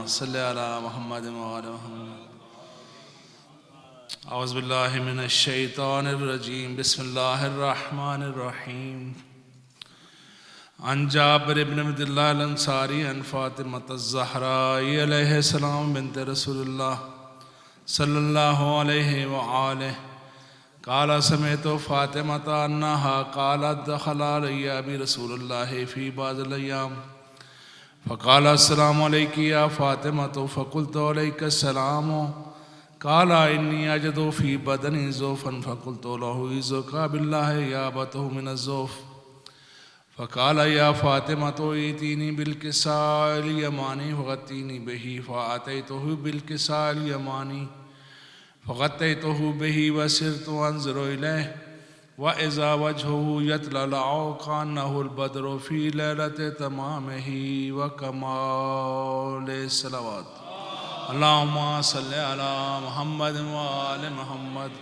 صل على محمد وآل محمد. اعوذ باللہ من الشیطان الرجیم. بسم اللہ الرحمن الرحیم. عن جابر بن عبد اللہ الانصاری عن فاطمۃ الزہراء علیہ السلام بنت رسول اللہ صلی اللہ علیہ وآلہ قال سمعت فاطمۃ انها قالت دخل علی ابی رسول اللہ فی بعض الایام فقال السلام علیک یا فاطمۃ فقلت علیک السلام قال انی اجد فی بدنی ضعفا فقلت له اعوذک باللہ یابته من الضعف فقال یا فاطمۃ ائتینی بالکساء الیمانی فغطینی به فاتیته بالکساء الیمانی فغطیته به وسرت انظر الیہ وَإِذَا وَجْهُهُ يَتْلَلَعُ كَأَنَّهُ الْبَدْرُ فِي لَيْلَةِ تَمَامِهِ وَكَمَالِ الصَّلَوَاتِ. اللهم صل على محمد وآل محمد.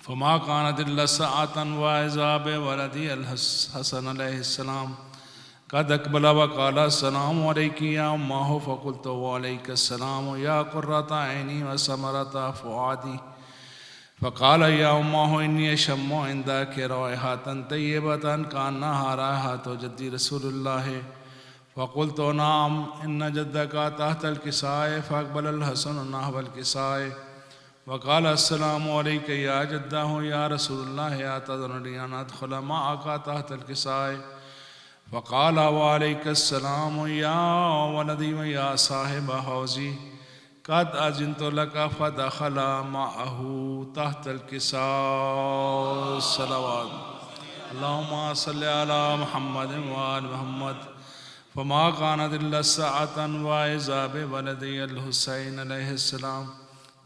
فما كانت إلا ساعة وإذا بولدي الحسن عليه السلام قد أقبل وقال السلام عليك يا أمه فقلت وعليك السلام يا قرة عيني وثمرة فؤادي فقال يا أمه إني أشم عندك رائحة طيبة كأنها رائحة جد رسول الله فقلت نعم إن جدك تحت الكساء فأقبل الحسن نحو الكساء وقال السلام عليك يا جده يا رسول الله أتذرني أن أدخل معك تحت الكساء فقال وعليك السلام يا ولدي ويا صاحب حوزي قد أذنت لك فدخل معه تحت الكساء. صلوات. اللهم صل على محمد وآل محمد. فما كانت إلا ساعة وإذا بولدي الحسين عليه السلام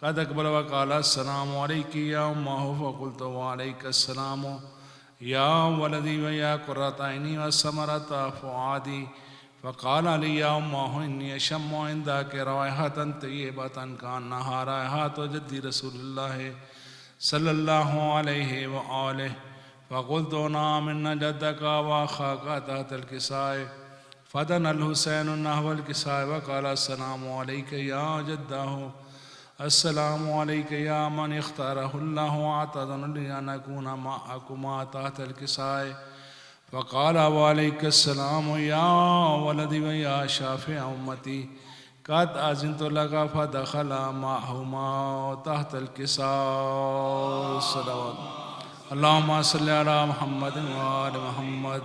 قد أقبل وقال السلام عليك يا أمه فقلت وعليك السلام يا ولدي ويا قرة عيني وثمرة فؤادي فقال لي يا أمه إني أشم عندك رائحة طيبة كأنها رائحة جد رسول الله صلى الله عليه وآله فقلت نعم إن جدك وأخاك تحت الكساء فدنا الحسين نحو الكساء وقال السلام عليك يا جده السلام عليك يا من اختاره الله واعتذرني أن أكون معكما تحت الكساء فقال وعليك السلام يا ولدي ويا شافع أمتي قد أذنت لك فدخل معهما تحت الكساء. صلوات. اللهم صل على محمد وآل محمد.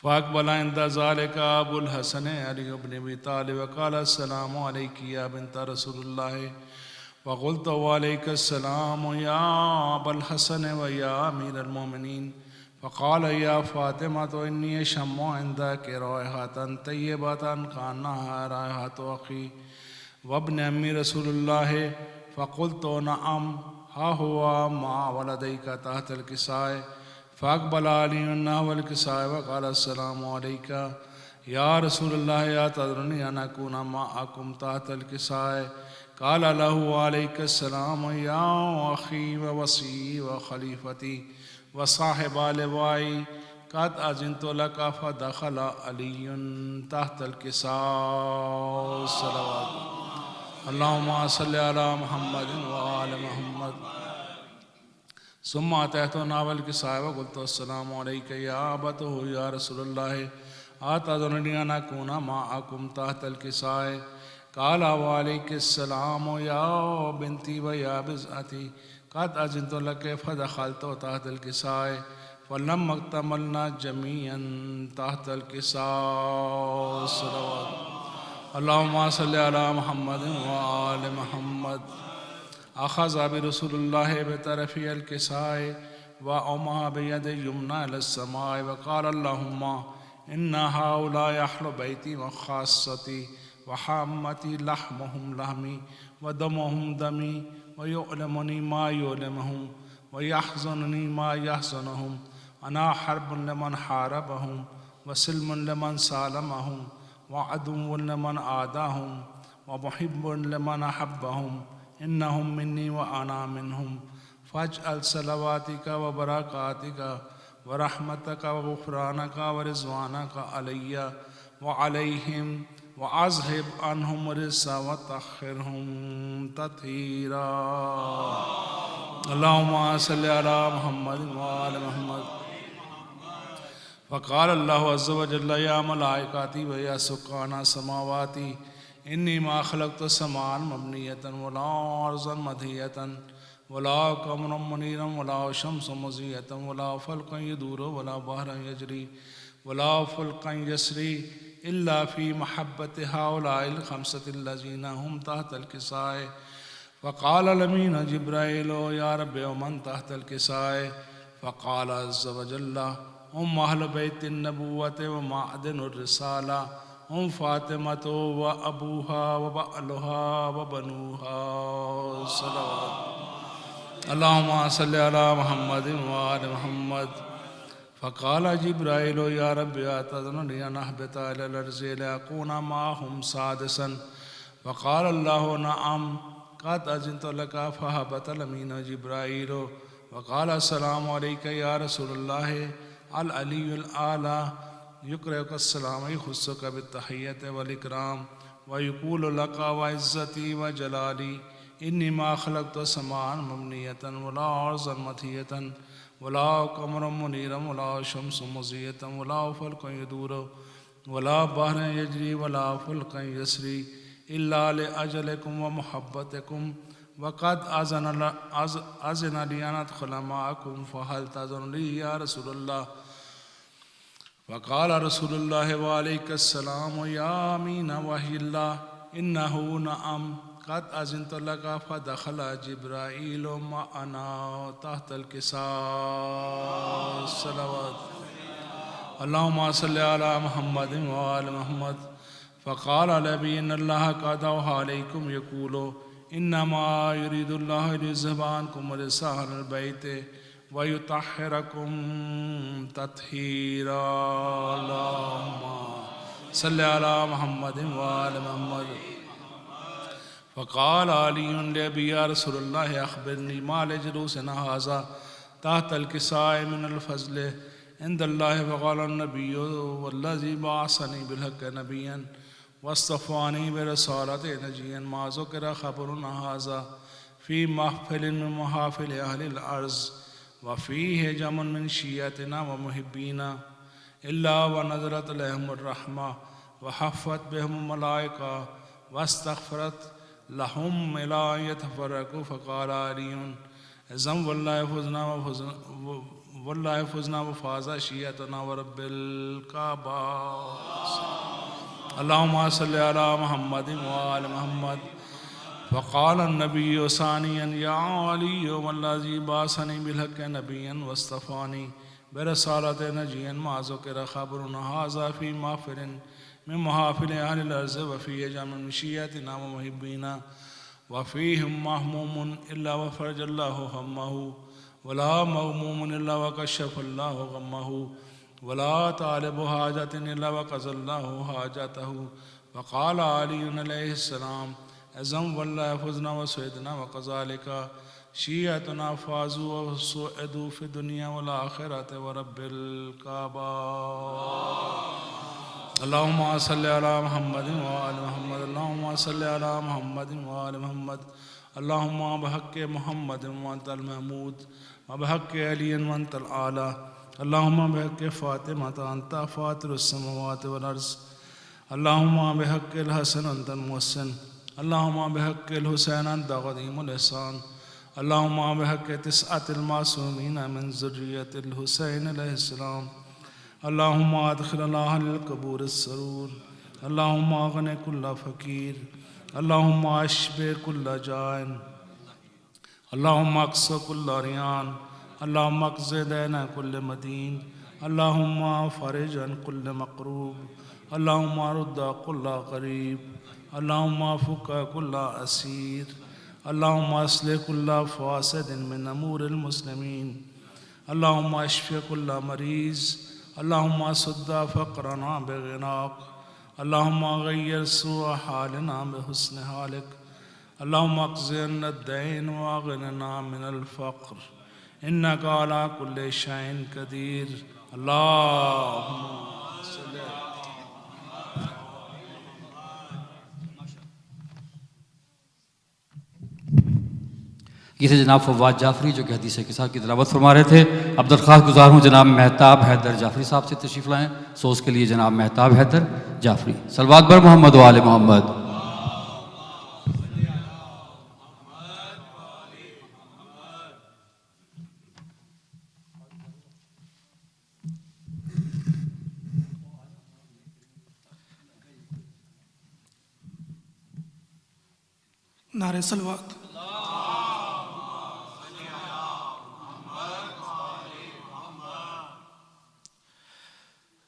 فأقبل عند ذلك أبو الحسن علي بن أبي طالب وقال السلام عليك يا بنت رسول الله فقلت وعليك السلام يا أبا الحسن ويا أمير المؤمنين فقال يا فاطمة إني أشم عندك رائحة طيبة كأنها رائحة أخي وابن أمي رسول الله فقلت نعم ها هو مع ولديك تحت الكساء فأقبل علي نحو الكساء وقال السلام عليك يا رسول الله أتذرني أن أكون معكم تحت الكساء قال له عليك السلام يا أخي ووصي وخليفتي وصاحب لوائی قد أذنت لك فدخل علي تحت الكساء. صلوات. اللهم صل على محمد وآل محمد. ثم أتيت نحو الكساء وقلت السلام عليك يا أبته يا رسول الله أتذرني أن أكون معكم تحت الكساء قال وعليك السلام يا بنتي ويا بزعتي قد أذنت لك فدخلت تحت الكساء فلما اكتملنا جميعا تحت الكساء. صلوات. اللهم صل على محمد وآل محمد. أخذ برسول الله بطرف الكساء وأومأ بيد اليمنى إلى السماء وقال اللهم إن هؤلاء أهل بيتي وخاصتي وحامتي لحمهم لحمي ودمهم دمي ويؤلمني ما يؤلمهم ويحزنني ما يحزنهم أنا حرب لمن حاربهم وسلم لمن سالمهم وعدو لمن عاداهم ومحب لمن أحبهم إنهم مني وأنا منهم فاجعل صلواتك وبركاتك ورحمتك وغفرانك ورضوانك علي وعليهم وأذهب عنهم الرجس وطهرهم تطهيرا. اللهم صل على محمد وآل محمد. وقال الله عز وجل يا ملائكتي ويا سكان السماوات إني ما خلقت سماء مبنية ولا أرضا مدهية ولا قمرا منيرا ولا شمس مضيئة ولا فلكا يدور ولا بحرا يجري ولا فلكا يسري إلا في محبة هؤلاء الخمسة الذين هم تحت الكساء. فقال الأمين جبرائيل يا رب ومن تحت الكساء؟ فقال عز وجل هم أهل بيت النبوة ومعدن الرسالة، هم فاطمة وأبوها وبألها وبنوها. صلوات. اللهم صل على محمد وآل محمد. فقال جبرائيل يا رب أتذن لي أن أهبط إلى الأرض لأكون معهم سادسا؟ فقال الله نعم قد أذنت لك. فهبط الأمين جبرائيل وقال السلام عليك يا رسول الله العلي الأعلى، يقرئك السلام يخصك بالتحية والإكرام ويقول لك وعزتي وجلالي إني ما خلقت سماء مبنية ولا أرضا مطهية ولا قمرا منيرا ولا شمس مضيئة ولا فلك يدور ولا بحر يجري ولا فلك يسري إلا لأجلكم ومحبتكم، وقد أذن لي أن أدخل معكم فهل تأذن لي يا رسول الله؟ وقال رسول الله وعليك السلام يا أمين وحي الله إنه نعم قد أذنت لك. فدخل جبرائيل معنا تحت الكساء. صلوات. اللهم صل على محمد وآل محمد. فقال نبي إن الله قد أوحى عليكم يقول إنما يريد الله ليذهب عنكم الرجس أهل البيت ويطهركم تطهيرا. اللهم صل على محمد وآل محمد. فقال علي لأبي يا رسول الله أخبرني ما لجلوسنا هذا تحت الكساء من الفضل عند الله. فقال النبي والذي بعثني بالحق نبيا واصطفاني برسالة نجيا ما ذكر خبرنا هذا في محفل من محافل أهل الأرض وفيه جمع من شيعتنا ومحبينا إلا ونزلت لهم الرحمة وحفت بهم الملائكة واستغفرت لهم إلى أن يتفرقوا. فقال علي إذن والله فزنا وفاز شيعتنا ورب الكعبة. اللهم صل على محمد وآل محمد. فقال النبي ثانيا يا علي والذي بعثني بالحق نبيا واصطفاني برسالة نجيا ما ذكر خبرنا هذا في محفل من محافل أهل الأرض وفيه جمع من شيعتنا ومحبينا وفيهم مهموم إلا وفرج الله همه ولا مغموم إلا وكشف الله غمه ولا طالب حاجة إلا وقضى الله حاجته. وقال علي عليه السلام أذن والله فزنا وسعدنا وكذلك شيعتنا فازوا وسعدوا في الدنيا والآخرة ورب الكعبة. اللهم صل على محمد وآل محمد. اللهم صل على محمد وآل محمد. اللهم بحق محمد وأنت المحمود وبحق علي وأنت الأعلى. اللهم بحق فاطمة أنت فاطر السماوات والأرض. اللهم بحق الحسن أنت المحسن. اللهم بحق الحسين أنت قديم الإحسان. اللهم بحق 9 المعصومين من ذرية الحسين عليه السلام. اللهم أدخل أهل القبور السرور. اللهم أغن كل فقير. اللهم أشبع كل جائع. اللهم اقص كل ريان. اللهم اقض دين كل مدين. اللهم فرج عن كل مكروب. اللهم رد كل غريب. اللهم فك كل أسير. اللهم أصلح كل فاسد من أمور المسلمين. اللهم اشف كل مريض. اللهم سد فقرنا بغناك. اللهم غير سوء حالنا بحسن حالك. اللهم اقض عنا الدين واغننا من الفقر إنك على كل شيء قدير. اللهم صل یہ تھے جناب فواد جعفری جو کہ حدیث قصہ کی تلاوت فرما رہے تھے. اب درخواست گزار ہوں جناب مہتاب حیدر جعفری صاحب سے تشریف لائیں. سوز کے لیے جناب مہتاب حیدر جعفری. صلوات بر محمد و آل محمد. نعرہ صلوات.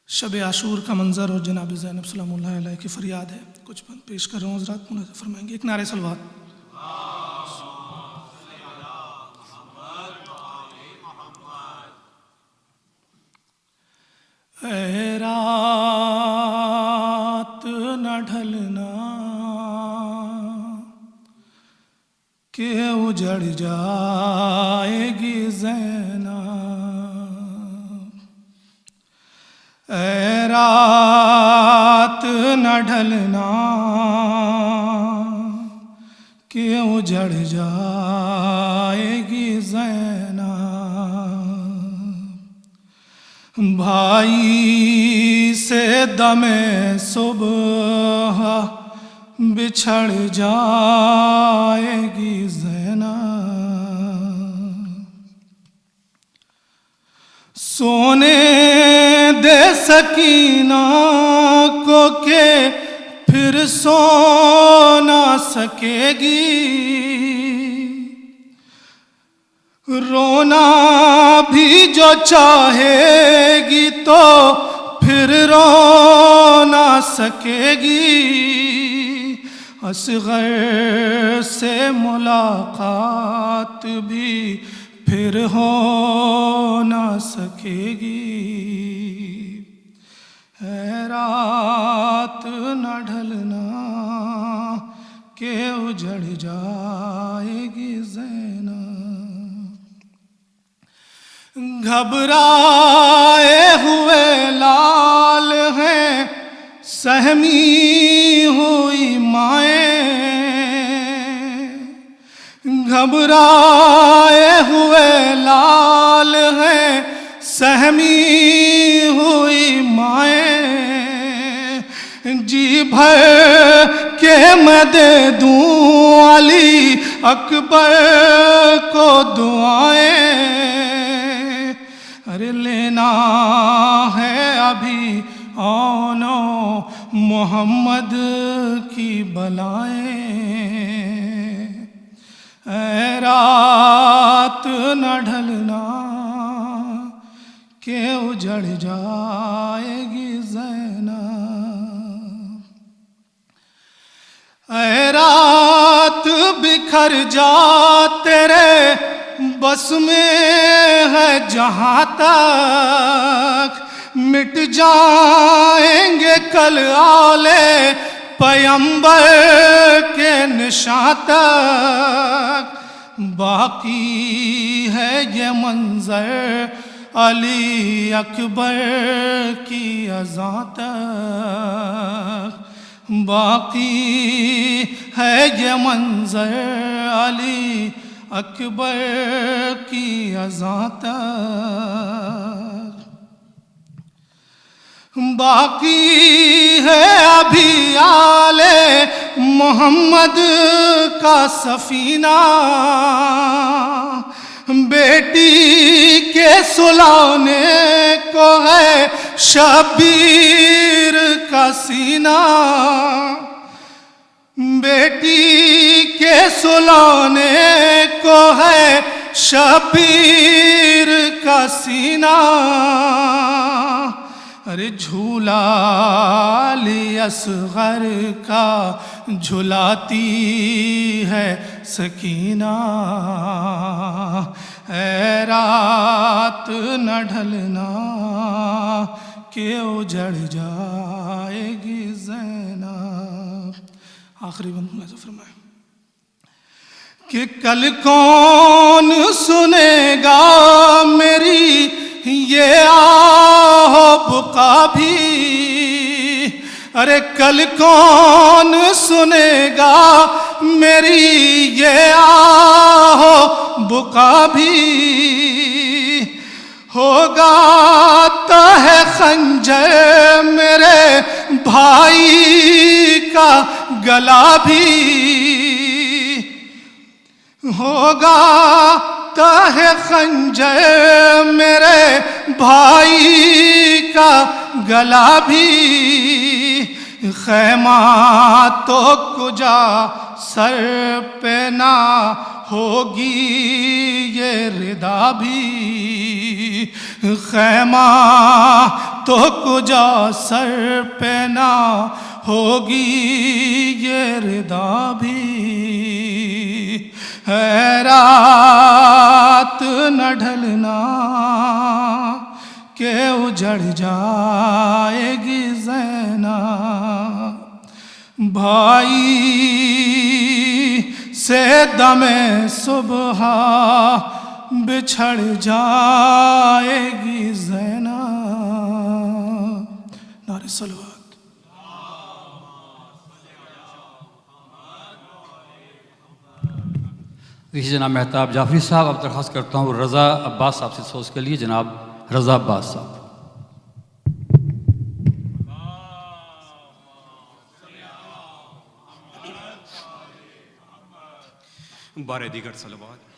شب عاشور کا منظر اور جناب زینب سلام اللہ علیہ کی فریاد ہے. کچھ بند پیش کر رہا ہوں، حضرات مناظر فرمائیں گے. ایک نعرہ صلوات. اے رات نہ ڈھلنا کہ اجڑ جائے گی زینب. اے رات نہ ڈھلنا کہ اجڑ جائے گی زینب. بھائی سے دم صبح بچھڑ جائے گی زینب. سونے دے سکینہ کو کہ پھر سو نہ سکے گی. رونا بھی جو چاہے گی تو پھر رو نہ سکے گی. اصغر سے ملاقات بھی پھر ہو نہ سکے گی. اے رات نہ ڈھلنا کہ اجڑ جائے گی زینب. گھبرائے ہوئے لال ہیں سہمی ہوئی مائیں. گھبرائے ہوئے لال ہیں سہمی ہوئی مائیں. جی بھر کے میں دے دوں علی اکبر کو دعائیں. ارے لینا ہے ابھی آنو محمد کی بلائیں. اے رات نہ ڈھلنا کہ اجڑ جائے گی زینب. اے رات بکھر جا تیرے بس میں ہے جہاں تک. مٹ جائیں گے کل آلے پیمبر کے نشاں تک. باقی ہے یہ منظر علی اکبر کی اذاں تک. باقی ہے یہ منظر علی اکبر کی اذاں تک. باقی ہے ابھی آل محمد کا سفینہ. بیٹی کے سلانے کو ہے شبیر کا سینہ. بیٹی کے سلانے کو ہے شبیر کا سینہ. ارے جھولا علی اصغر کا جھلاتی ہے سکینہ. اے رات نہ ڈھلنا کہ اجڑ جائے گی زینب. آخری بند ملاحظہ فرمائیں کہ کل کون سنے گا میری یہ آہ بقا بھی. ارے کل کون سنے گا میری یہ آہو بکا بھی ہوگا تہ خنجر میرے بھائی کا گلا بھی ہوگا تہ خنجر میرے بھائی کا گلا بھی خیمہ تو کجا سر پہ نہ ہوگی یہ ردا بھی خیمہ تو کجا سر پہ نہ ہوگی یہ ردا بھی ہے رات نہ ڈھلنا کہ اجڑ جائے گی زینب بھائی سے دم صبح بچھڑ جائے گی زینب نعرہ صلوات جناب مہتاب جعفری صاحب اب درخواست کرتا ہوں رضا عباس صاحب سے سوز کے لیے جناب رضا عباس صاحب بارے دیگر صلوات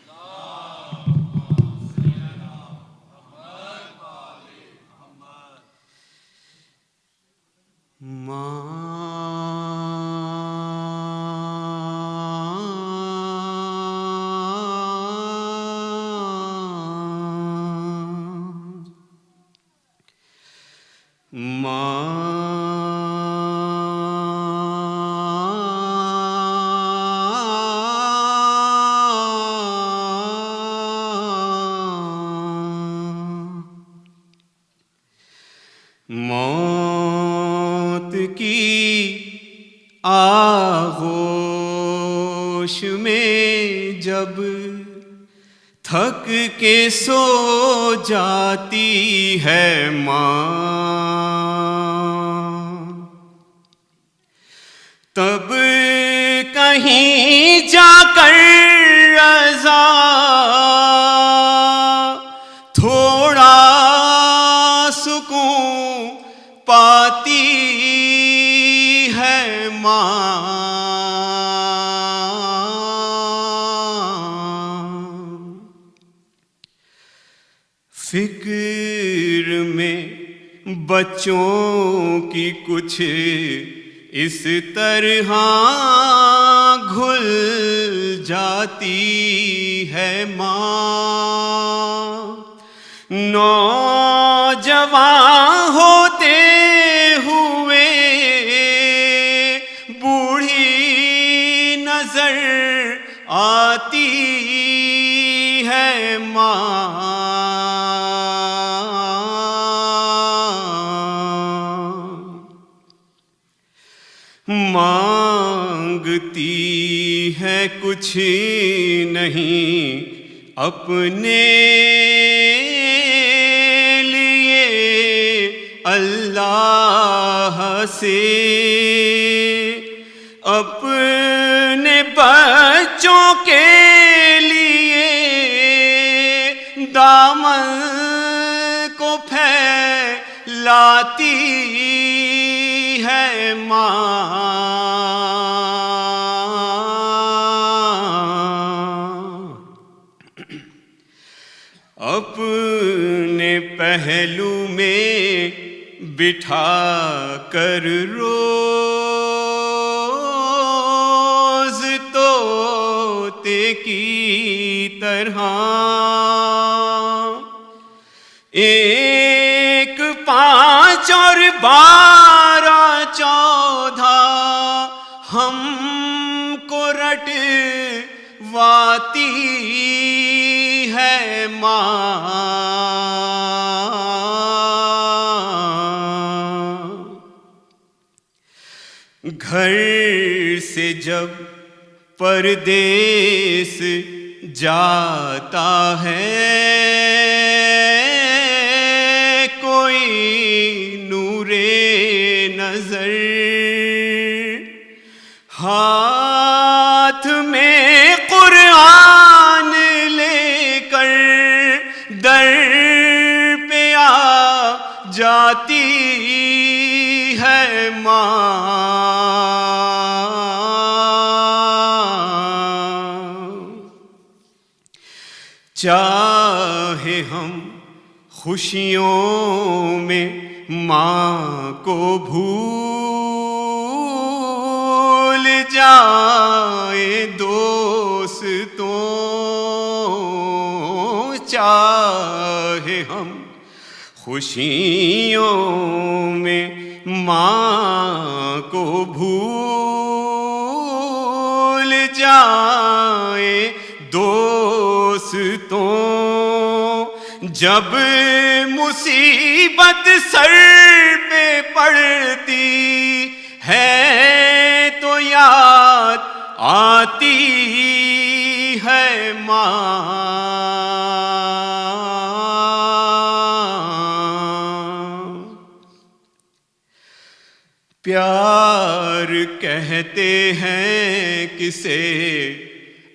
موت کی آغوش میں جب تھک کے سو جاتی ہے ماں تب کہیں جا کر رضا تھوڑا سکون پاتی ہے ماں فکر میں بچوں کی کچھ اس طرح گھل جاتی ہے ماں نوجوان ہوتے ہوئے بوڑھی نظر آتی ہے ماں مانگتی ہے کچھ نہیں اپنے لیے اللہ سے اپنے بچوں کے لیے دامن کو پھیلاتی ہے ماں اپنے پہلو میں بٹھا کر روز طوطے کی طرح ایک 5 اور 12 14 ہم کو رٹواتی ہے ماں گھر سے جب پردیس جاتا ہے کوئی نور نظر ہاتھ چاہے ہم خوشیوں میں ماں کو بھول جائیں دوستوں، چاہے ہم خوشیوں میں ماں کو بھول جائیں دوستوں، جب مصیبت سر پہ پڑتی ہے تو یاد آتی ہے ماں، پیار کہتے ہیں کسے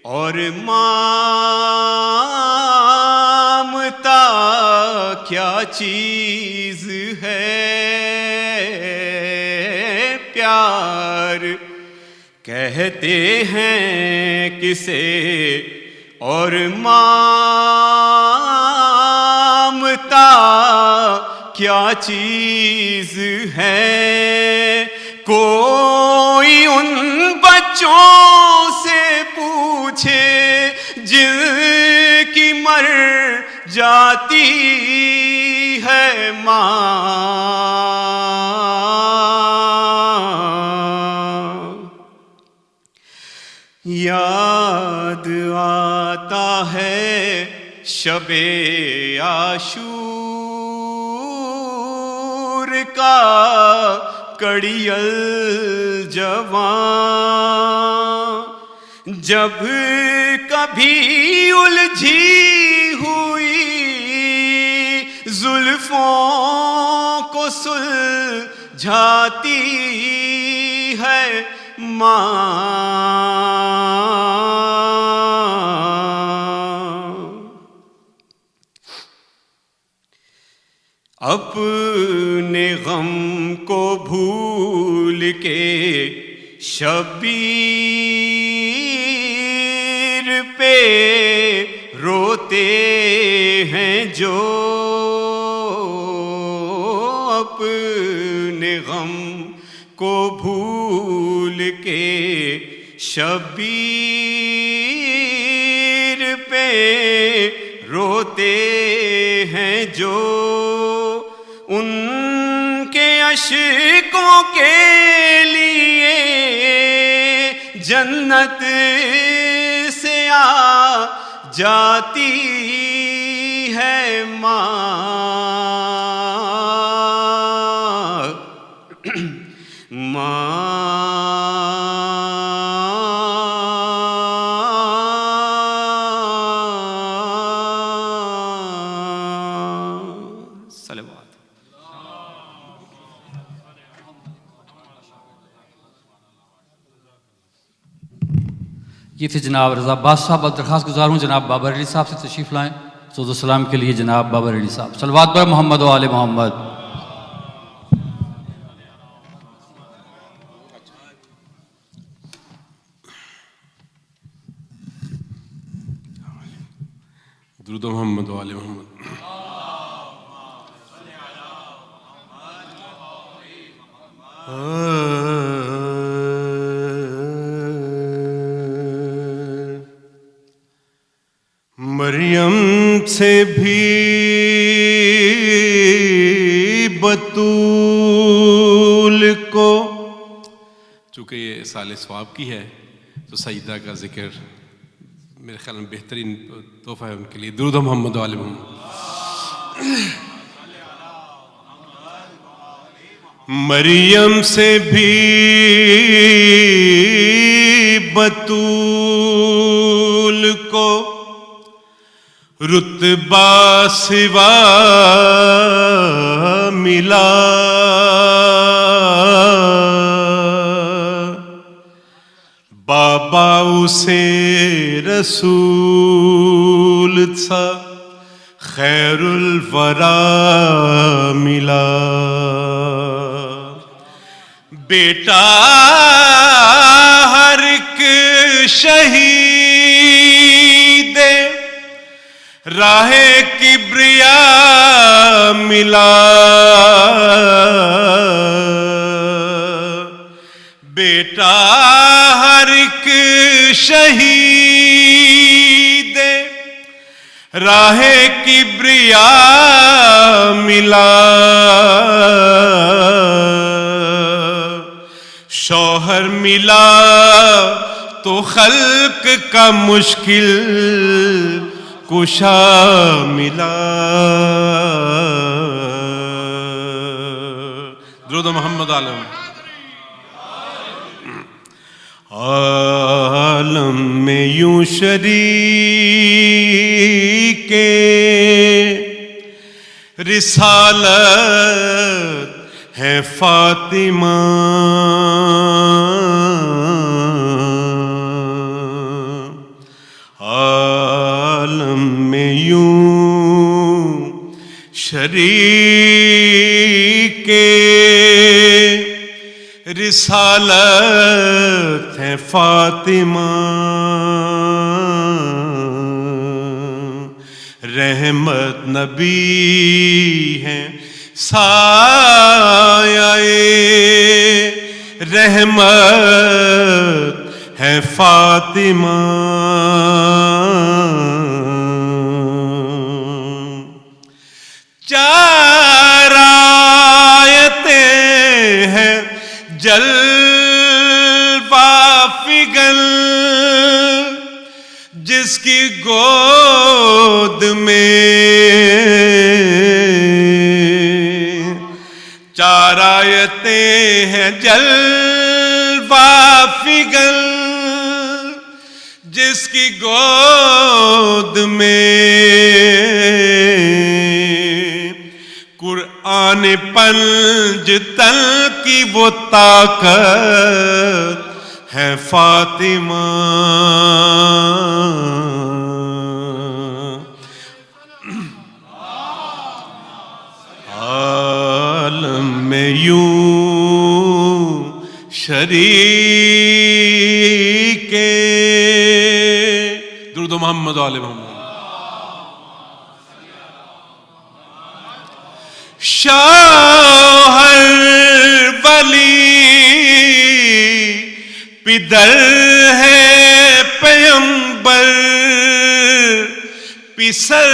اور مامتا کیا چیز ہے، پیار کہتے ہیں کسے اور مامتا کیا چیز ہے، کوئی ان بچوں سے پوچھے جن کی مر جاتی ہے ماں، یاد آتا ہے شب عاشور کا کڑیل جوان، جب کبھی الجھی ہوئی زلفوں کو سلجھاتی ہے ماں، اپنے غم کو بھول کے شبیر پہ روتے ہیں جو، اپنے غم کو بھول کے شبیر پہ روتے ہیں جو، ان کے اشکوں کے لیے جنت سے آ جاتی ہے ماں، صلوات۔ یہ تھے جناب رضا عباس صاحب۔ اب درخواست گزار ہوں جناب بابر علی صاحب سے تشریف لائیں۔ سعود السلام کے لیے جناب بابر علی صاحب۔ صلوات پر محمد و آل محمد۔ درود محمد و آل محمد۔ مریم سے بھی بطول کو، چونکہ یہ سال ثواب کی ہے تو سجدہ کا ذکر میرے خیال میں بہترین تحفہ ہے ان کے لیے۔ درود محمد و آل محمد۔ مریم سے بھی بطول کو رتبہ سوا ملا، بابا اسے رسول تھا خیر الورا ملا، بیٹا ہر ایک شہید راہ کبریا ملا بیٹا ہر ایک شہید راہ کبریا ملا شوہر ملا تو خلق کا مشکل کشا ملا درود محمد عالم عالم میں یوں شریک رسالت ہے فاطمہ عالم میں یوں شریک رسالت ہے فاطمہ رحمت نبی ہے سایہ رحمت ہے فاطمہ چار آیتیں ہیں جلوہ فگن جس کی گود میں چار آیتیں ہیں جلوہ فگن جس کی گود میں قرآن پنج تل کی وہ طاقت ہے فاطمہ عالم میں یوں شریک درود محمد علیہ محمد شوہر ولی پدر ہے پیغمبر پسر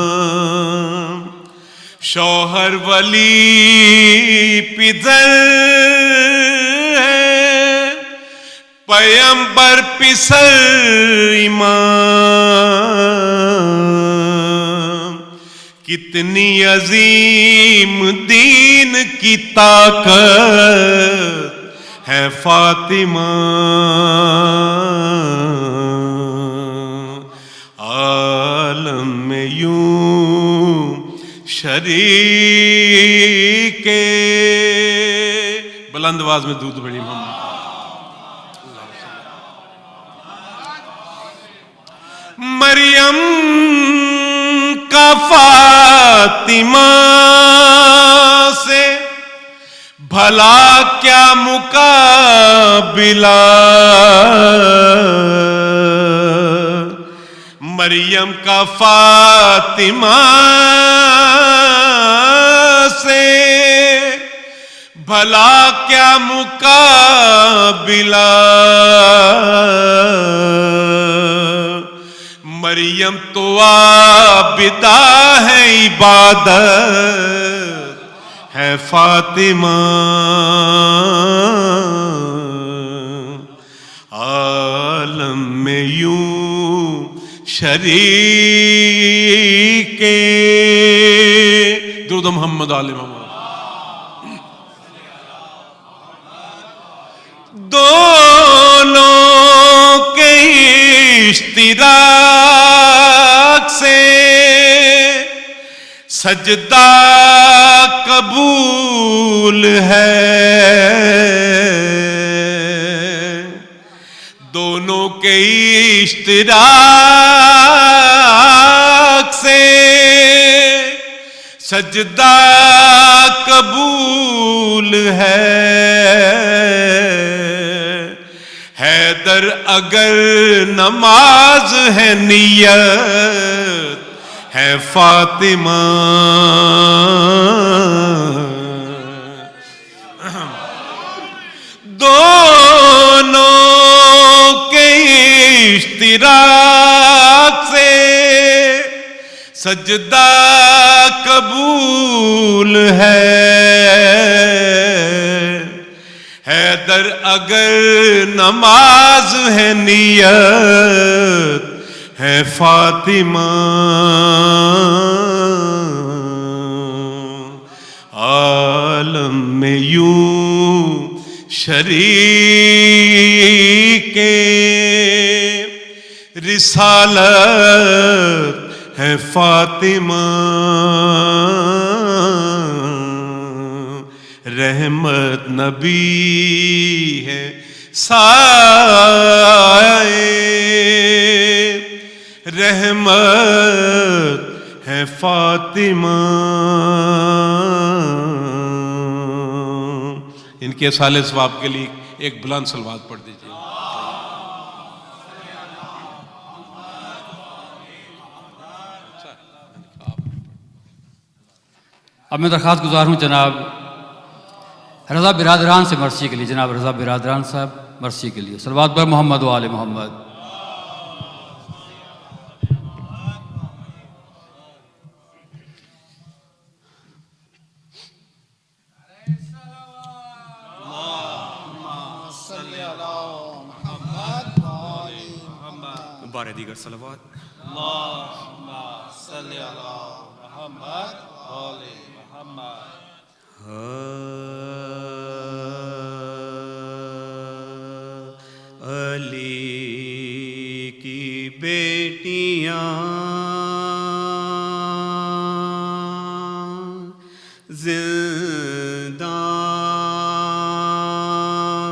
امام شوہر ولی پدر ہے پیغمبر پسر امام کتنی عظیم دین کی طاقت ہے فاطمہ عالم میں یوں شریک بلند آواز میں درود پڑھیے محمد مریم کا فاطمہ سے بھلا کیا مقابلہ مریم کا فاطمہ سے بھلا کیا مقابلہ مریم تو عابدہ ہے عبادت ہے فاطمہ عالم میں یوں شریک درود محمد علیہ محمد دونوں کے اشتراک سے سجدہ قبول ہے دونوں کے اشتراک سے سجدہ قبول ہے حیدر حیدر اگر نماز ہے نیت ہے فاطمہ، دونوں کے اشتراک سے سجدہ قبول ہے، حیدر اگر نماز ہے نیت ہے فاطمہ، عالم میں یوں شریک رسالت ہے فاطمہ، رحمت نبی ہے سائے، رحمت ہے فاطمہ۔ ان کے سال ثواب کے لیے ایک بلند صلوات پڑھ دیجیے۔ اب میں درخواست گزار ہوں جناب رضا برادران سے مرثی کے لیے، جناب رضا برادران صاحب مرثی کے لیے صلوات بر محمد و آل محمد۔ بارہ دیگر صلوات۔ اللہم صلی علی محمد و آل محمد۔ علی کی بیٹیاں زندہ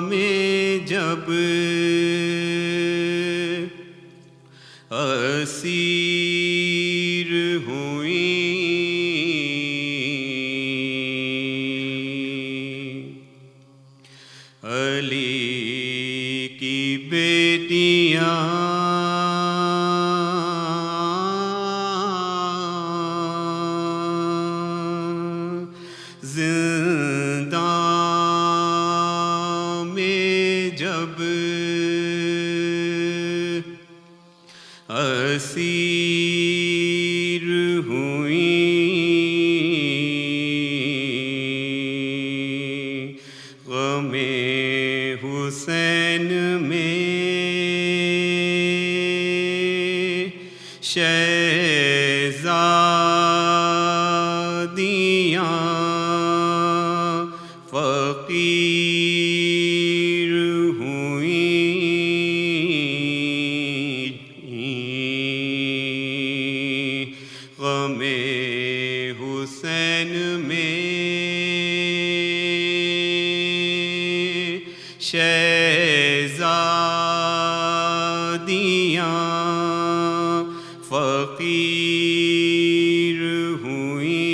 میں جب اسیر ہوئیں، علی کی بیٹیاں زندہ میں جب اسیر ہوئیں، غم حسین میں شہزادیاں فقیر ہوئیں، غم حسین میں شہزادیاں فقیر ہوئیں،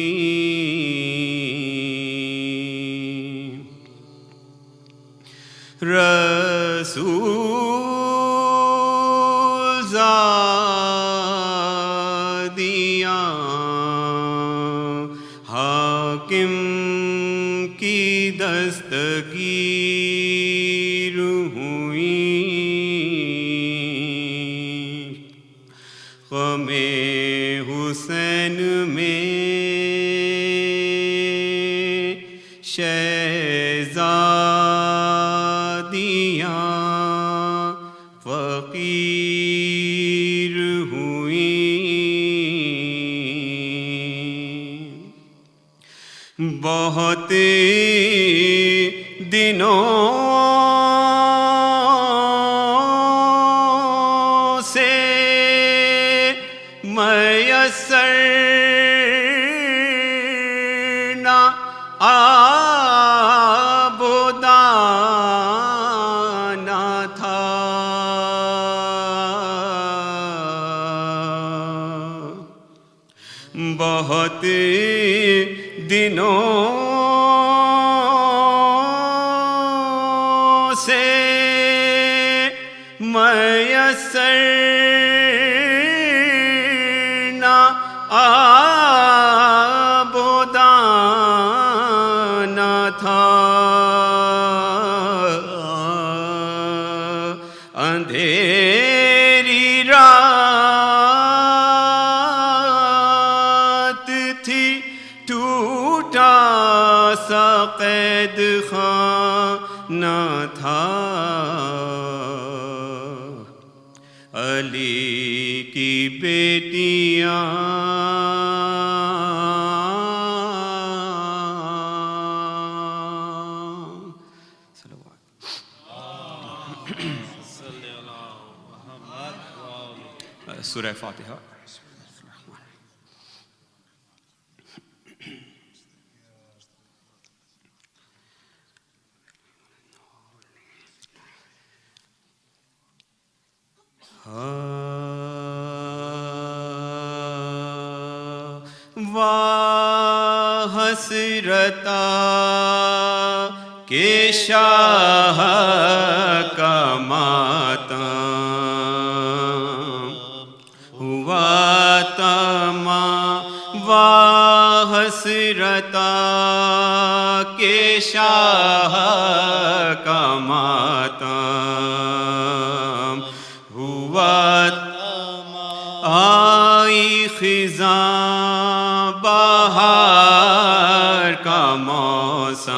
رسول زادیاں حاکم کی دستگیر ہوئیں، غم حسین میں شہزادیاں فقیر ہوئیں، بہت دنوں سے میسر نہ آبودانہ تھا، بہت دنوں سے میسر نہ آب و دانہ تھا، اندھیری رات تھی، ٹوٹا سا قید خانہ تھا، علی کی بیٹیاں سورہ فاتحہ. واہ حسرتا کہ شاہ کا ماتم ہوا تمام، واہ حسرتا کہ شاہ کا ماتم ہوا، آئی خزاں بہار کا موسم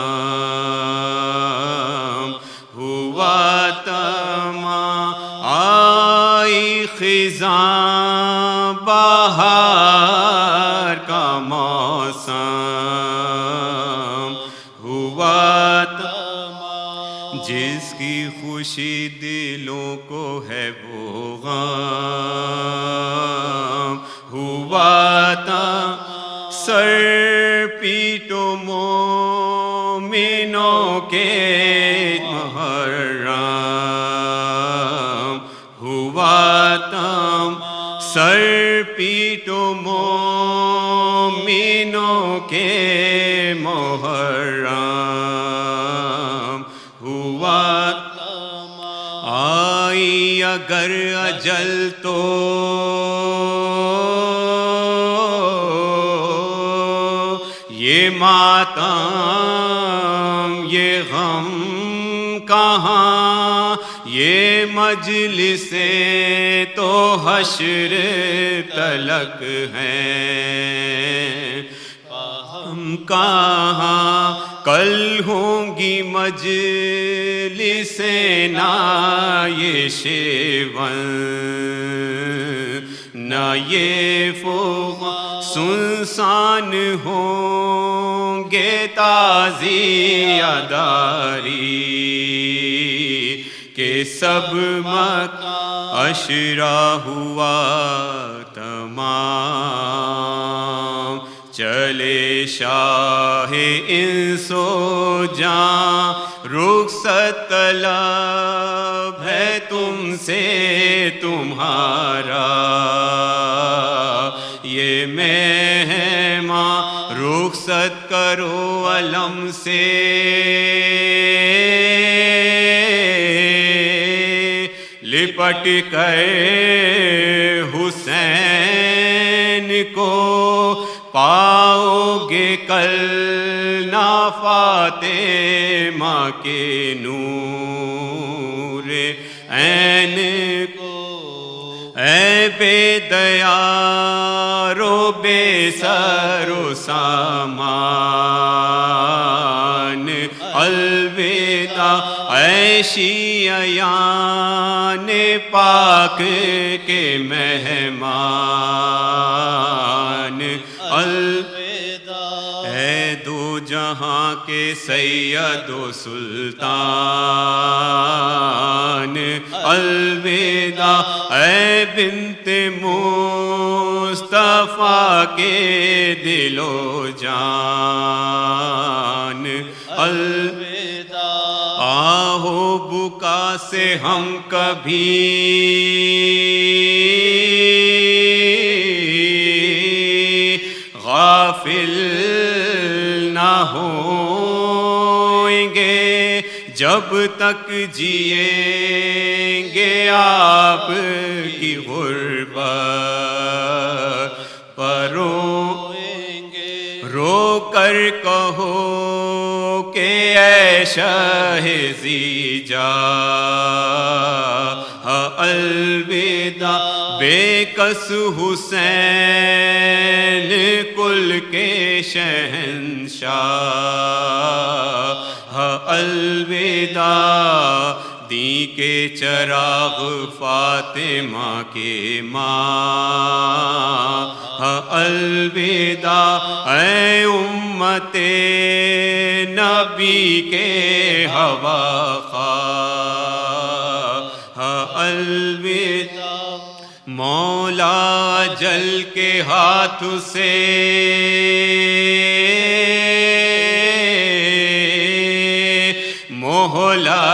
ہوا تمام، آئی خزاں بہار کا موسم ہوا تمام، جس کی خوشی دلوں کو ہے وہ غم ہوا تمام، سر پیٹو مومنوں کے محرم ہوا تمام، سر پیٹو مومنوں کے محرم ہوا تمام، آئی اگر اجل تو یہ ماتم یہ غم کہاں، یہ مجلسیں تو حشر تلک ہیں، ہم کہاں کل ہوں گی مجلسیں نہ یہ شیون نہ یہ فوق، سنسان ہوں گے تعزیہ داری کہ سب مکان عشرہ ہوا تمام، چلے شاہ انس و جاں رخصت طلب ہے تم سے تمہارا، یہ مہماں رخصت کرو علم سے، لپٹ کر حسین کو پاؤ گے کل نہ فاطمہ کے نور عین کو، اے بے دیار و بے سر و سامان، الوداع اے شیعیان پاک کے مہمان، الوداع اے دو جہاں کے سید و سلطان، الوداع اے بنت مصطفیٰ کے دل و جان، الوداع آہو بکا سے ہم کبھی غافل نہ ہوئیں گے، جب تک جئیں گے آپ کی غربت پر رو کر کہو کہ اے شاہ زیجا الوداع بے کس حسین کل کے شہنشاہ الوداع دی کے چراغ فاطمہ کے ماں الوداع اے امت نبی کے ہواخواہ الوداع مولا جل کے ہاتھ سے مولا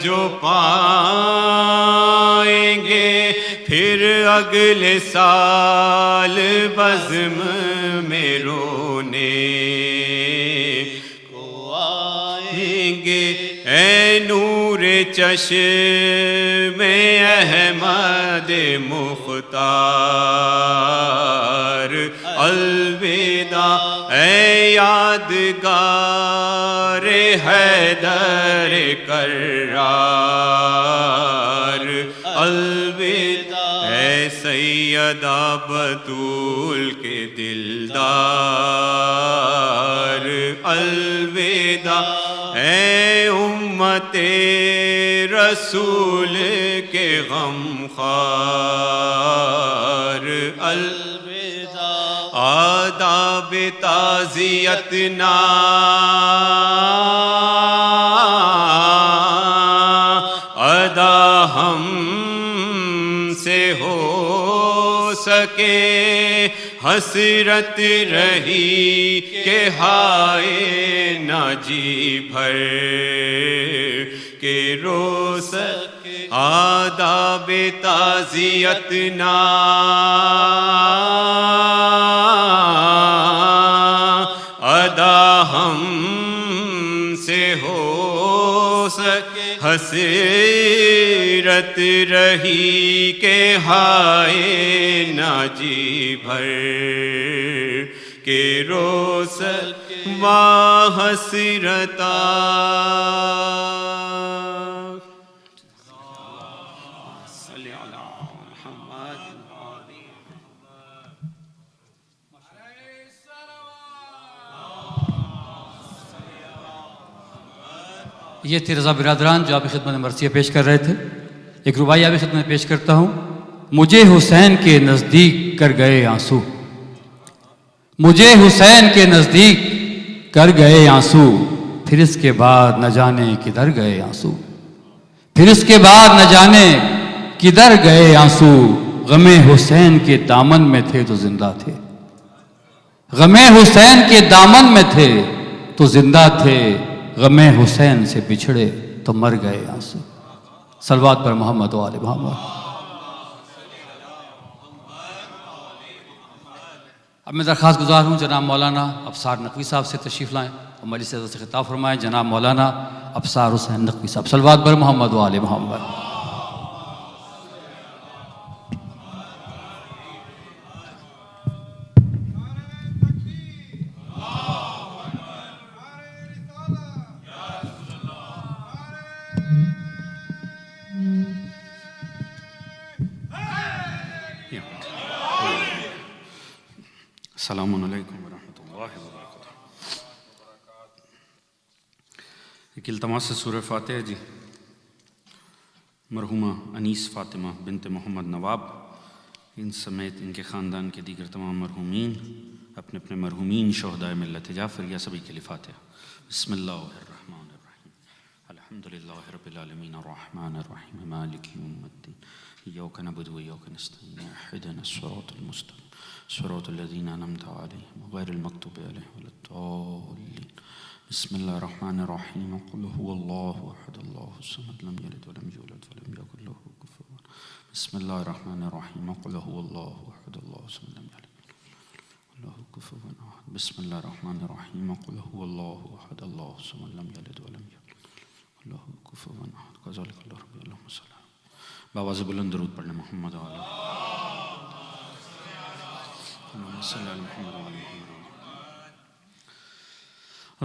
جو پائیں گے پھر اگلے سال بزم میں رونے کو آئیں گے اے نور چشم احمد مختار الوداع اے یادگار حیدر کرار الوداع اے سیدہ بطول کے دلدار الوداع اے امت رسول کے غمخوار الوداع آداب تعزیت ادا ہم سے ہو سکے حسرت رہی کہ ہائے نہ جی بھر کے رو سکے آداب تعزیت ادا ہم سے ہو سکے حسرت رہی کہ ہائے نہ جی بھر کے رو سکے واہ حسرتا یہ تھے رضا برادران جو آپ کی خدمت میں مرثیہ پیش کر رہے تھے. ایک رباعی آپ کی خدمت میں پیش کرتا ہوں. مجھے حسین کے نزدیک کر گئے آنسو، مجھے حسین کے نزدیک کر گئے آنسو، پھر اس کے بعد نہ جانے کدھر گئے آنسو، پھر اس کے بعد نہ جانے کدھر گئے آنسو. غم حسین کے دامن میں تھے تو زندہ تھے، غم حسین کے دامن میں تھے تو زندہ تھے، غم حسین سے بچھڑے تو مر گئے آنسو. صلوات پر محمد و آل محمد. اب میں درخواست گزار ہوں جناب مولانا ابصار نقوی صاحب سے تشریف لائیں اور مجلس عزت سے خطاب فرمائیں. جناب مولانا ابصار حسین نقوی صاحب. صلوات پر محمد و آل محمد. السلام علیکم ورحمۃ اللہ وبرکاتہ. ایک التماس سے سورہ فاتحہ جی. مرحومہ انیس فاطمہ بنت محمد نواب ان سمیت ان کے خاندان کے دیگر تمام مرحومین، اپنے اپنے مرحومین شہدائے ملت جعفریہ سبھی کے لیے فاتحہ. بسم اللہ الرحمن الرحیم. الحمد للہ رب العالمین الرحمن الرحیم مالک یوم الدین ایاک نعبد و ایاک نستعین اهدنا الصراط المستقیم صراط الذین انعمت علیہم غیر المغضوب علیہم ولا الضالین. بسم اللہ الرحمن الرحیم. قل هو اللہ احد اللہ الصمد لم یلد ولم یولد ولم یکن له کفوا احد. بسم اللہ الرحمن الرحیم. قل هو اللہ احد اللہ الصمد لم یلد له کفوا احد. بسم اللہ الرحمن الرحیم. قل هو اللہ احد اللہ الصمد لم یلد ولم یکن لہ کفوا احد کذالک اللہ رب اللہم صلی اللہ باواز بلند درود پڑھنے محمد و علی اللہم صلی علی محمد و علی محمد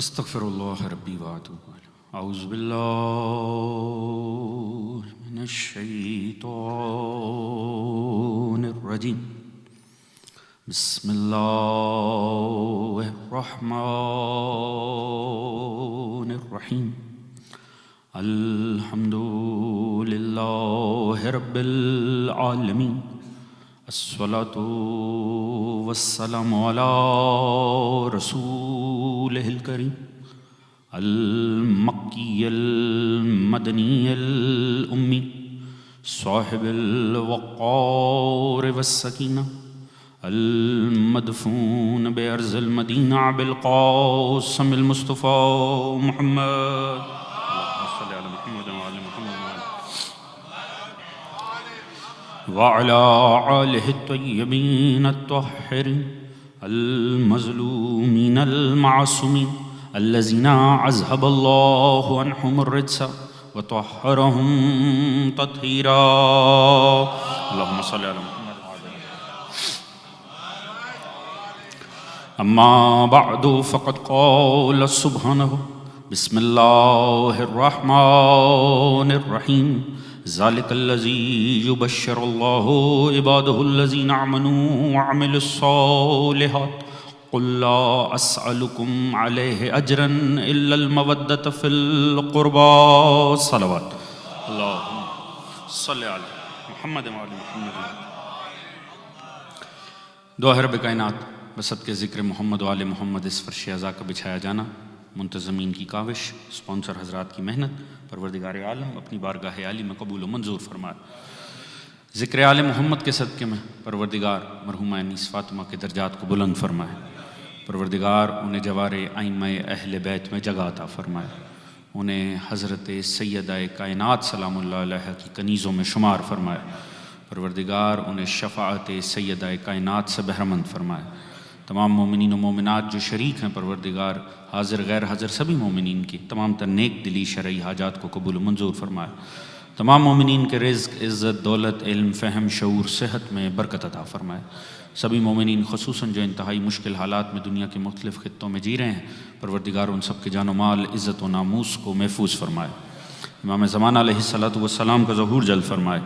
استغفر اللہ ربی و اتوب الیہ اعوذ باللہ من الشیطان الرجیم بسم اللہ الرحمن الرحیم الحمد للہ رب العالمین الصلاة والسلام علی رسولہ الکریم المکی المدنی الامی صاحب الوقار والسکینہ المدفون بأرض المدینہ بالقاسم المصطفى محمد صلی علی محمد وعلی محمد وعلى آلہ الطیبین الطاہرین المظلومین المعصومین الذین اذهب اللہ عنہم الرجس وطہرہم تطہیرا اللہم صلی علی محمد. اما بعد فقد قال سبحانہ بسم اللہ الرحمن الرحیم ذلك الذي يبشر الله عباده الذين آمنوا وعملوا الصالحات قل لا أسألكم عليه أجرا إلا المودة في القربى صلوات اللهم صل على محمد وعلى محمد. دعا رب کائنات بصدق ذکر محمد وعلى محمد اس فرش اعضاء کا بچھایا جانا، منتظمین کی کاوش، سپانسر حضرات کی محنت، پروردگار عالم اپنی بارگاہ عالی میں قبول و منظور فرمائے. ذکر آل محمد کے صدقے میں پروردگار مرحومہ انیس فاطمہ کے درجات کو بلند فرمائے. پروردگار انہیں جوار ائمہ اہل بیت میں جگہ عطا فرمائے. انہیں حضرت سیدہ کائنات سلام اللہ علیہ کی کنیزوں میں شمار فرمائے. پروردگار انہیں شفاعت سیدہ کائنات سے بہرمند فرمائے. تمام مومنین و مومنات جو شریک ہیں پروردگار حاضر غیر حاضر سبھی مومنین کی تمام تر نیک دلی شرعی حاجات کو قبول و منظور فرمائے. تمام مومنین کے رزق، عزت، دولت، علم، فہم، شعور، صحت میں برکت عطا فرمائے. سبھی مومنین خصوصاً جو انتہائی مشکل حالات میں دنیا کے مختلف خطوں میں جی رہے ہیں پروردگار ان سب کے جان و مال، عزت و ناموس کو محفوظ فرمائے. امام زمانہ علیہ السلام کا ظہور جلد فرمائے.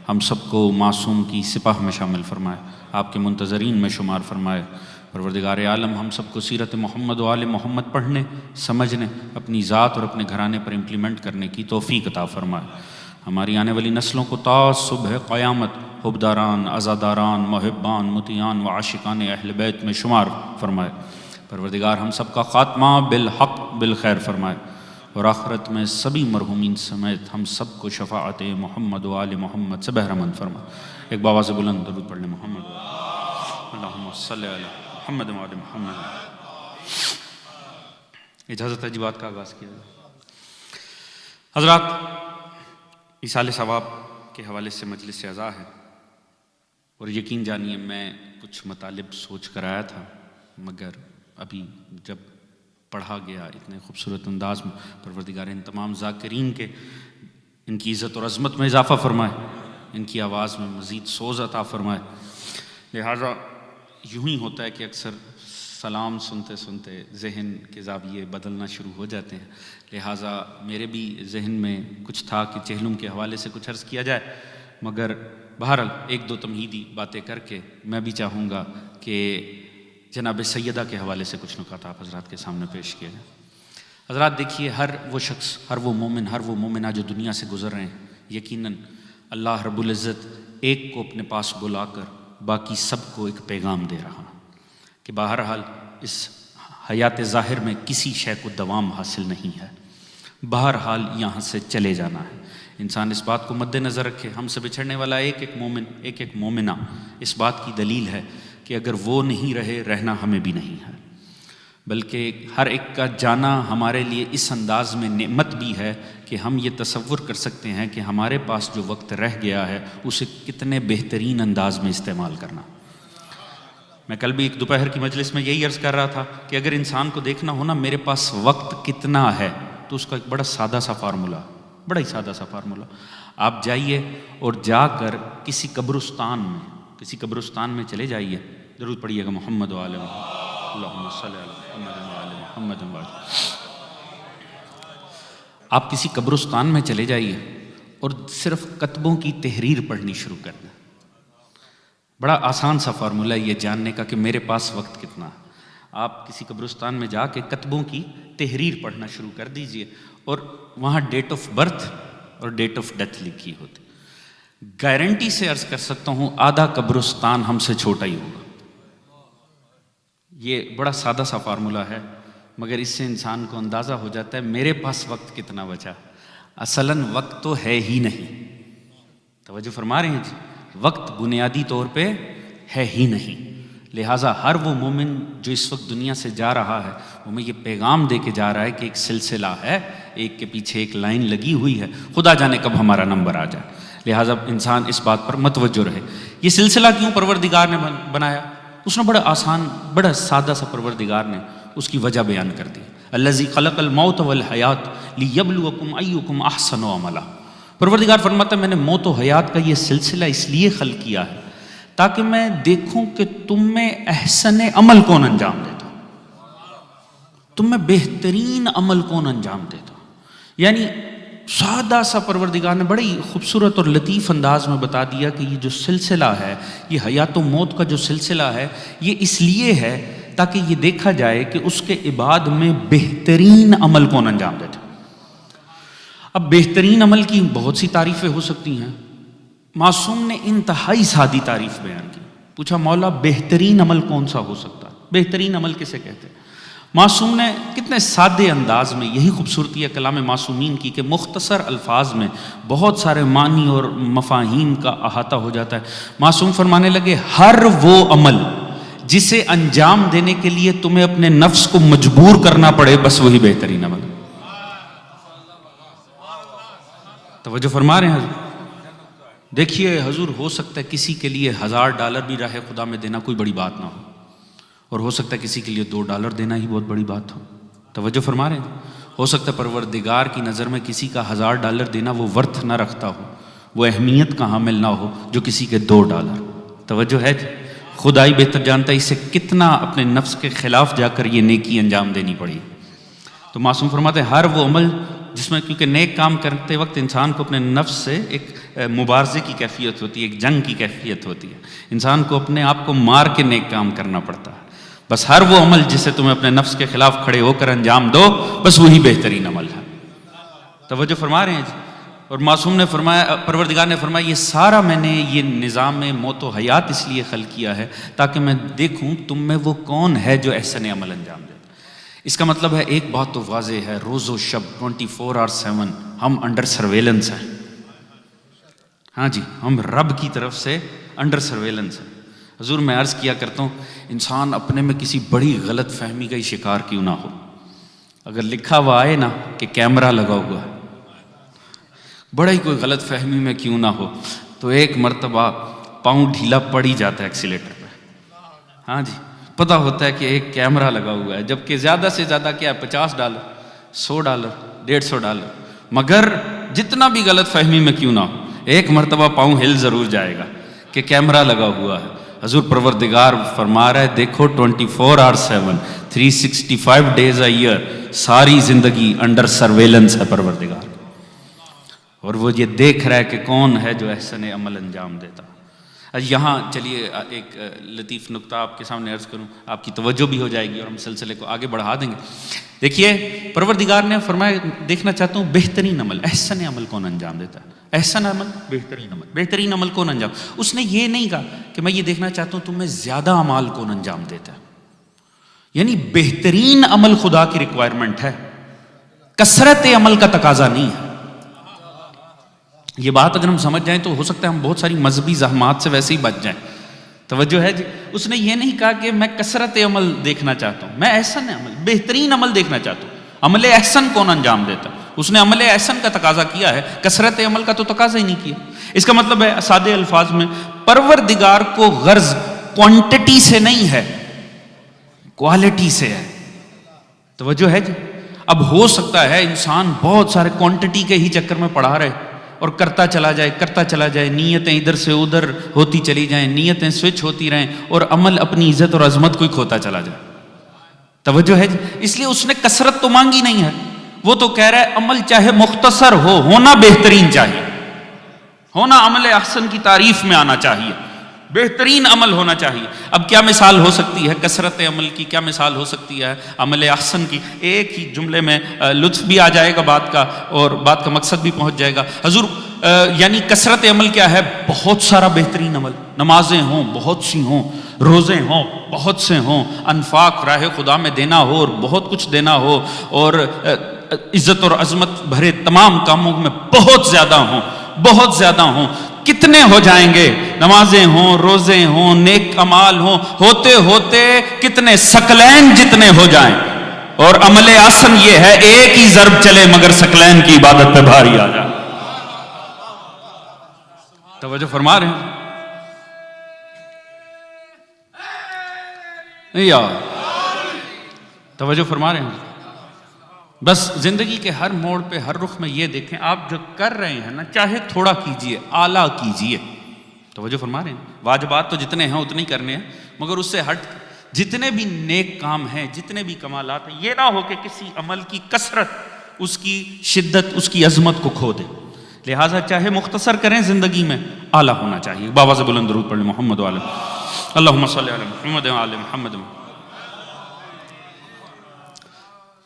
ہم سب کو معصوم کی سپاہ میں شامل فرمائے. آپ کے منتظرین میں شمار فرمائے. پروردگار عالم ہم سب کو سیرت محمد و آل محمد پڑھنے، سمجھنے، اپنی ذات اور اپنے گھرانے پر امپلیمنٹ کرنے کی توفیق عطا فرمائے. ہماری آنے والی نسلوں کو تا صبح قیامت حبداران، عزاداران، محبان، مطیعان و عاشقان اہل بیت میں شمار فرمائے. پروردگار ہم سب کا خاتمہ بالحق بالخیر فرمائے اور آخرت میں سبھی مرحومین سمیت ہم سب کو شفاعت محمد و آل محمد سے بہرمند فرمائے. ایک باواز بلند درود پڑھنے محمد اللہم صلی علی محمد و آل محمد. اجازت ہے جی بات کا آغاز کیا جائے. حضرات، ایصال ثواب کے حوالے سے مجلس اعزاء ہے اور یقین جانیے میں کچھ مطالب سوچ کر آیا تھا مگر ابھی جب پڑھا گیا اتنے خوبصورت انداز میں پروردگار ان تمام ذاکرین کے ان کی عزت اور عظمت میں اضافہ فرمائے، ان کی آواز میں مزید سوز عطا فرمائے. لہٰذا یوں ہی ہوتا ہے کہ اکثر سلام سنتے سنتے ذہن کے زاویے بدلنا شروع ہو جاتے ہیں. لہٰذا میرے بھی ذہن میں کچھ تھا کہ چہلم کے حوالے سے کچھ عرض کیا جائے مگر بہرحال ایک دو تمہیدی باتیں کر کے میں بھی چاہوں گا کہ جناب سیدہ کے حوالے سے کچھ نکات آپ حضرات کے سامنے پیش کیا جائیں. حضرات دیکھیے، ہر وہ شخص، ہر وہ مومن، ہر وہ مومنہ جو دنیا سے گزر رہے ہیں یقیناً اللہ رب العزت ایک کو اپنے پاس بلا کر باقی سب کو ایک پیغام دے رہا کہ بہرحال اس حیات ظاہر میں کسی شے کو دوام حاصل نہیں ہے، بہرحال یہاں سے چلے جانا ہے. انسان اس بات کو مد نظر رکھے، ہم سے بچھڑنے والا ایک ایک مومن، ایک ایک مومنہ اس بات کی دلیل ہے کہ اگر وہ نہیں رہے رہنا ہمیں بھی نہیں ہے، بلکہ ہر ایک کا جانا ہمارے لیے اس انداز میں نعمت بھی ہے کہ ہم یہ تصور کر سکتے ہیں کہ ہمارے پاس جو وقت رہ گیا ہے اسے کتنے بہترین انداز میں استعمال کرنا. میں کل بھی ایک دوپہر کی مجلس میں یہی عرض کر رہا تھا کہ اگر انسان کو دیکھنا ہو نا میرے پاس وقت کتنا ہے تو اس کا ایک بڑا سادہ سا فارمولا، بڑا ہی سادہ سا فارمولا، آپ جائیے اور جا کر کسی قبرستان میں چلے جائیے، درود پڑھیے گا محمد و آل محمد، اللہم صلی علی محمد و آل محمد و آل۔ آپ کسی قبرستان میں چلے جائیے اور صرف کتبوں کی تحریر پڑھنی شروع کر دیں۔ بڑا آسان سا فارمولا ہے یہ جاننے کا کہ میرے پاس وقت کتنا ہے۔ آپ کسی قبرستان میں جا کے کتبوں کی تحریر پڑھنا شروع کر دیجئے، اور وہاں ڈیٹ آف برتھ اور ڈیٹ آف ڈیتھ لکھی ہوتی، گارنٹی سے عرض کر سکتا ہوں آدھا قبرستان ہم سے چھوٹا ہی ہوگا۔ یہ بڑا سادہ سا فارمولا ہے، مگر اس سے انسان کو اندازہ ہو جاتا ہے میرے پاس وقت کتنا بچا۔ اصلاً وقت تو ہے ہی نہیں، توجہ فرما رہے ہیں جی، وقت بنیادی طور پہ ہے ہی نہیں۔ لہٰذا ہر وہ مومن جو اس وقت دنیا سے جا رہا ہے وہ میں یہ پیغام دے کے جا رہا ہے کہ ایک سلسلہ ہے، ایک کے پیچھے ایک لائن لگی ہوئی ہے، خدا جانے کب ہمارا نمبر آ جائے۔ لہٰذا انسان اس بات پر متوجہ رہے۔ یہ سلسلہ کیوں پروردگار نے بنایا؟ اس نے بڑا آسان، بڑا سادہ سا پروردگار نے اس کی وجہ بیان کر دی۔ الذی خلق الموت والحیات لیبلوکم ایکم احسن عملا۔ پروردگار فرماتا ہے میں نے موت و حیات کا یہ سلسلہ اس لیے خلق کیا ہے تاکہ میں دیکھوں کہ تم میں احسن عمل کون انجام دیتا، تم میں بہترین عمل کون انجام دیتا۔ یعنی سادہ سا پروردگار نے بڑی خوبصورت اور لطیف انداز میں بتا دیا کہ یہ جو سلسلہ ہے، یہ حیات و موت کا جو سلسلہ ہے، یہ اس لیے ہے تاکہ یہ دیکھا جائے کہ اس کے عباد میں بہترین عمل کون انجام دیتا۔ اب بہترین عمل کی بہت سی تعریفیں ہو سکتی ہیں۔ معصوم نے انتہائی سادی تعریف بیان کی، پوچھا مولا بہترین عمل کون سا ہو سکتا ہے، بہترین عمل کسے کہتے ہیں؟ معصوم نے کتنے سادے انداز میں، یہی خوبصورتی ہے کلام معصومین کی کہ مختصر الفاظ میں بہت سارے معنی اور مفاہیم کا احاطہ ہو جاتا ہے۔ معصوم فرمانے لگے ہر وہ عمل جسے انجام دینے کے لیے تمہیں اپنے نفس کو مجبور کرنا پڑے، بس وہی بہترین عمل۔ توجہ فرما رہے ہیں حضور؟ دیکھیے حضور، ہو سکتا ہے کسی کے لیے $1000 بھی راہ خدا میں دینا کوئی بڑی بات نہ ہو، اور ہو سکتا ہے کسی کے لیے $2 دینا ہی بہت بڑی بات ہو۔ توجہ فرما رہے ہیں؟ ہو سکتا ہے پروردگار کی نظر میں کسی کا $1000 دینا وہ ورتھ نہ رکھتا ہو، وہ اہمیت کا حامل نہ ہو جو کسی کے $2۔ توجہ ہے؟ خدا ہی بہتر جانتا ہے اسے کتنا اپنے نفس کے خلاف جا کر یہ نیکی انجام دینی پڑی۔ تو معصوم فرماتے ہیں ہر وہ عمل جس میں، کیونکہ نیک کام کرتے وقت انسان کو اپنے نفس سے ایک مبارزے کی کیفیت ہوتی ہے، ایک جنگ کی کیفیت ہوتی ہے، انسان کو اپنے آپ کو مار کے نیک کام کرنا پڑتا ہے۔ بس ہر وہ عمل جسے تمہیں اپنے نفس کے خلاف کھڑے ہو کر انجام دو، بس وہی بہترین عمل ہے۔ توجہ فرما رہے ہیں جی؟ اور معصوم نے فرمایا، پروردگار نے فرمایا یہ سارا میں نے یہ نظام موت و حیات اس لیے خلق کیا ہے تاکہ میں دیکھوں تم میں وہ کون ہے جو احسن عمل انجام دے۔ اس کا مطلب ہے ایک بات تو واضح ہے، روز و شب 24/7 ہم انڈر سرویلنس ہیں۔ ہاں جی، ہم رب کی طرف سے انڈر سرویلنس ہیں۔ حضور میں عرض کیا کرتا ہوں، انسان اپنے میں کسی بڑی غلط فہمی کا ہی شکار کیوں نہ ہو، اگر لکھا ہوا آئے نا کہ کیمرہ لگا ہوا ہے، بڑا ہی کوئی غلط فہمی میں کیوں نہ ہو، تو ایک مرتبہ پاؤں ڈھیلا پڑ ہی جاتا ہے ایکسیلیٹر پہ۔ ہاں جی، پتہ ہوتا ہے کہ ایک کیمرہ لگا ہوا ہے، جبکہ زیادہ سے زیادہ کیا ہے، $50 $100 $150، مگر جتنا بھی غلط فہمی میں کیوں نہ ہو، ایک مرتبہ پاؤں ہل ضرور جائے گا کہ کیمرہ لگا ہوا ہے۔ حضور پروردگار فرما رہا ہے دیکھو 24/7 365 days a year ساری زندگی انڈر سرویلنس ہے پروردگار، اور وہ یہ دیکھ رہا ہے کہ کون ہے جو احسن عمل انجام دیتا۔ یہاں چلیے ایک لطیف نقطہ آپ کے سامنے عرض کروں، آپ کی توجہ بھی ہو جائے گی اور ہم سلسلے کو آگے بڑھا دیں گے۔ دیکھیے پروردگار نے فرمایا دیکھنا چاہتا ہوں بہترین عمل، احسن عمل کون انجام دیتا ہے، احسن عمل، بہترین عمل، بہترین عمل کون انجام۔ اس نے یہ نہیں کہا کہ میں یہ دیکھنا چاہتا ہوں تم میں زیادہ اعمال کون انجام دیتا ہے، یعنی بہترین عمل خدا کی ریکوائرمنٹ ہے، کثرت عمل کا تقاضا نہیں ہے۔ یہ بات اگر ہم سمجھ جائیں تو ہو سکتا ہے ہم بہت ساری مذہبی زحمات سے ویسے ہی بچ جائیں۔ توجہ ہے جی؟ اس نے یہ نہیں کہا کہ میں کثرت عمل دیکھنا چاہتا ہوں، میں احسن عمل، بہترین عمل دیکھنا چاہتا ہوں۔ عمل احسن کون انجام دیتا ہے، اس نے عمل احسن کا تقاضا کیا ہے، کثرت عمل کا تو تقاضا ہی نہیں کیا۔ اس کا مطلب ہے سادے الفاظ میں پروردگار کو غرض کوانٹٹی سے نہیں ہے، کوالٹی سے ہے۔ توجہ ہے جی؟ اب ہو سکتا ہے انسان بہت سارے کوانٹٹی کے ہی چکر میں پڑھا رہے اور کرتا چلا جائے، نیتیں ادھر سے ادھر ہوتی چلی جائیں، نیتیں سوئچ ہوتی رہیں اور عمل اپنی عزت اور عظمت کو ہی کھوتا چلا جائے. توجہ ہے جی؟ اس لیے اس نے کثرت تو مانگی نہیں ہے، وہ تو کہہ رہا ہے عمل چاہے مختصر ہو، ہونا بہترین چاہیے، ہونا عمل احسن کی تعریف میں آنا چاہیے، بہترین عمل ہونا چاہیے. اب کیا مثال ہو سکتی ہے کثرت عمل کی، کیا مثال ہو سکتی ہے عمل احسن کی؟ ایک ہی جملے میں لطف بھی آ جائے گا بات کا اور بات کا مقصد بھی پہنچ جائے گا. حضور یعنی کثرت عمل کیا ہے؟ بہت سارا بہترین عمل، نمازیں ہوں بہت سی ہوں، روزے ہوں بہت سے ہوں، انفاق راہ خدا میں دینا ہو اور بہت کچھ دینا ہو، اور عزت اور عظمت بھرے تمام کاموں میں بہت زیادہ ہوں. کتنے ہو جائیں گے؟ نمازیں ہوں، روزے ہوں، نیک اعمال ہوں، ہوتے ہوتے کتنے ثقلین جتنے ہو جائیں. اور عمل احسن یہ ہے ایک ہی ضرب چلے مگر ثقلین کی عبادت پہ بھاری آ جائے. توجہ فرما رہے ہیں یا توجہ فرما رہے ہیں؟ بس زندگی کے ہر موڑ پہ، ہر رخ میں یہ دیکھیں آپ جو کر رہے ہیں نا، چاہے تھوڑا کیجئے، اعلیٰ کیجئے. توجہ فرما رہے ہیں؟ واجبات تو جتنے ہیں اتنے ہی کرنے ہیں، مگر اس سے ہٹ جتنے بھی نیک کام ہیں، جتنے بھی کمالات ہیں، یہ نہ ہو کہ کسی عمل کی کثرت اس کی شدت، اس کی عظمت کو کھو دے. لہٰذا چاہے مختصر کریں، زندگی میں اعلیٰ ہونا چاہیے. بابا سے بلند درود پڑھ لیں محمد وعلی اللہم صلی علی محمد وعلی محمد.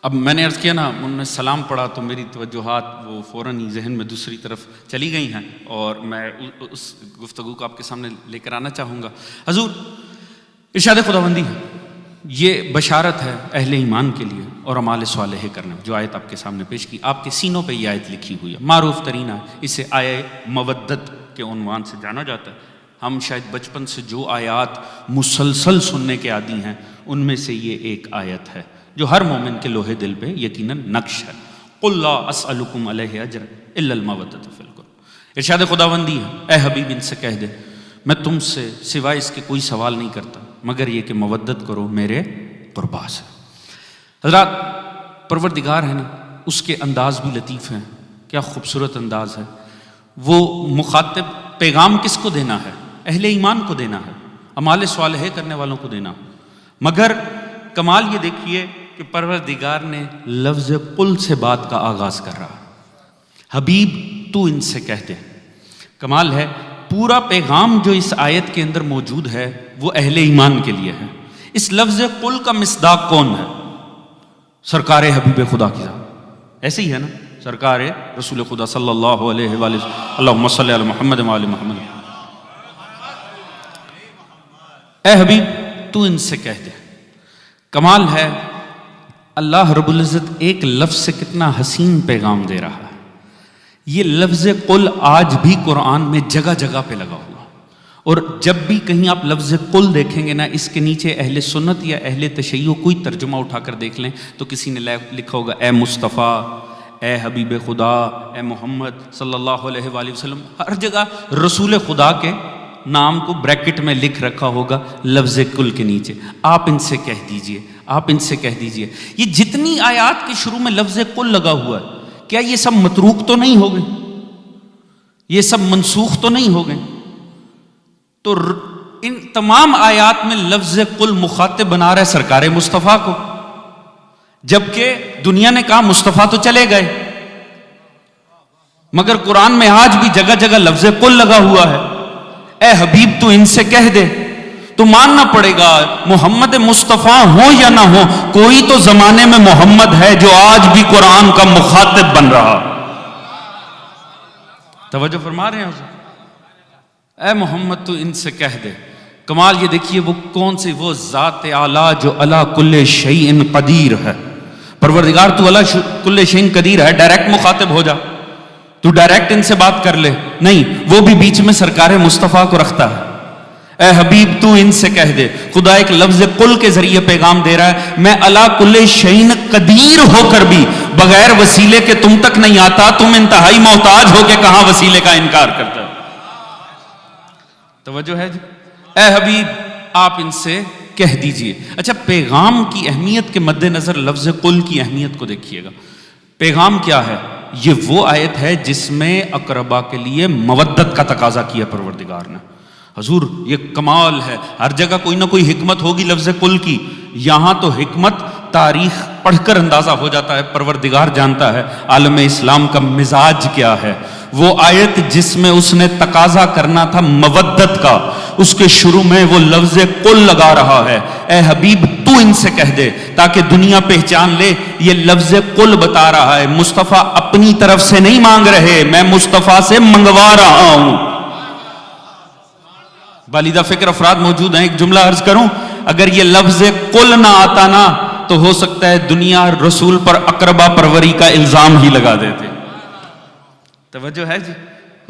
اب میں نے عرض کیا نا، انہوں نے سلام پڑھا تو میری توجہات وہ فوراً ہی ذہن میں دوسری طرف چلی گئی ہیں، اور میں اس گفتگو کو آپ کے سامنے لے کر آنا چاہوں گا. حضور ارشاد خداوندی ہے، یہ بشارت ہے اہل ایمان کے لیے اور اعمال صالحہ کرنے. جو آیت آپ کے سامنے پیش کی، آپ کے سینوں پہ یہ آیت لکھی ہوئی ہے، معروف ترین ہے، اسے آیہ مودت کے عنوان سے جانا جاتا ہے. ہم شاید بچپن سے جو آیات مسلسل سننے کے عادی ہیں، ان میں سے یہ ایک آیت ہے جو ہر مومن کے لوہے دل پہ یقیناً نقش ہے. قل لا اسألکم علیہ اجر الا المودۃ فی القربى. ارشاد خداوندی ہے، اے حبیب ان سے کہہ دے میں تم سے سوائے اس کے کوئی سوال نہیں کرتا مگر یہ کہ مودت کرو میرے قربا سے. حضرات پروردگار ہے نا، اس کے انداز بھی لطیف ہیں. کیا خوبصورت انداز ہے. وہ مخاطب پیغام کس کو دینا ہے؟ اہل ایمان کو دینا ہے، اعمال صالحہ کرنے والوں کو دینا. مگر کمال یہ دیکھیے کہ پروردگار نے لفظ قل سے بات کا آغاز کر رہا. حبیب تو ان سے کہہ دے. کمال ہے، پورا پیغام جو اس آیت کے اندر موجود ہے وہ اہل ایمان کے لیے ہے. اس لفظ قل کا مصداق کون ہے؟ سرکار حبیب خدا کی ذات. ایسے ہی ہے نا، سرکار رسول خدا صلی اللہ علیہ وآلہ وسلم. اللہم صلی علی محمد وآل محمد. اے حبیب تو ان سے کہہ دے. کمال ہے، اللہ رب العزت ایک لفظ سے کتنا حسین پیغام دے رہا ہے. یہ لفظ قل آج بھی قرآن میں جگہ جگہ پہ لگا ہوا، اور جب بھی کہیں آپ لفظ قل دیکھیں گے نا، اس کے نیچے اہل سنت یا اہل تشیع کوئی ترجمہ اٹھا کر دیکھ لیں تو کسی نے لکھا ہوگا اے مصطفیٰ، اے حبیب خدا، اے محمد صلی اللہ علیہ وآلہ وسلم. ہر جگہ رسول خدا کے نام کو بریکٹ میں لکھ رکھا ہوگا لفظ قل کے نیچے. آپ ان سے کہہ دیجئے، آپ ان سے کہہ دیجئے. یہ جتنی آیات کے شروع میں لفظ قل لگا ہوا ہے، کیا یہ سب متروک تو نہیں ہو گئے؟ یہ سب منسوخ تو نہیں ہو گئے؟ تو ان تمام آیات میں لفظ قل مخاطب بنا رہا ہے سرکار مصطفیٰ کو، جبکہ دنیا نے کہا مصطفیٰ تو چلے گئے، مگر قرآن میں آج بھی جگہ جگہ لفظ قل لگا ہوا ہے. اے حبیب تو ان سے کہہ دے. تو ماننا پڑے گا محمد مصطفیٰ ہو یا نہ ہو، کوئی تو زمانے میں محمد ہے جو آج بھی قرآن کا مخاطب بن رہا. توجہ فرما رہے ہیں حضور؟ اے محمد تو ان سے کہہ دے. کمال یہ دیکھیے وہ کون سی، وہ ذات اعلیٰ جو علی کل شیء قدیر ہے. پروردگار تو علی کل شیء قدیر ہے، ڈائریکٹ مخاطب ہو جا، تو ڈائریکٹ ان سے بات کر لے. نہیں، وہ بھی بیچ میں سرکار مصطفیٰ کو رکھتا ہے. اے حبیب تو ان سے کہہ دے. خدا ایک لفظ قل کے ذریعے پیغام دے رہا ہے، میں علی کل شیء قدیر ہو کر بھی بغیر وسیلے کے تم تک نہیں آتا. تم انتہائی محتاج ہو کے کہاں وسیلے کا انکار کرتا ہے. توجہ ہے جی؟ اے حبیب آپ ان سے کہہ دیجئے. اچھا پیغام کی اہمیت کے مد نظر لفظ قل کی اہمیت کو دیکھیے گا. پیغام کیا ہے؟ یہ وہ آیت ہے جس میں اقربا کے لیے مودت کا تقاضا کیا پروردگار نے. حضور یہ کمال ہے, ہر جگہ کوئی نہ کوئی حکمت ہوگی لفظ قل کی, یہاں تو حکمت تاریخ پڑھ کر اندازہ ہو جاتا ہے, پروردگار جانتا ہے عالم اسلام کا مزاج کیا ہے. وہ آیت جس میں اس نے تقاضا کرنا تھا مودت کا, اس کے شروع میں وہ لفظ قل لگا رہا ہے. اے حبیب تو ان سے کہہ دے تاکہ دنیا پہچان لے یہ لفظ قل بتا رہا ہے. مصطفیٰ اپنی طرف سے نہیں مانگ رہے, میں مصطفیٰ سے منگوا رہا ہوں. بالیدہ فکر افراد موجود ہیں, ایک جملہ عرض کروں, اگر یہ لفظ قل نہ آتا نا تو ہو سکتا ہے دنیا رسول پر اقربا پروری کا الزام ہی لگا دیتے. توجہ ہے جی؟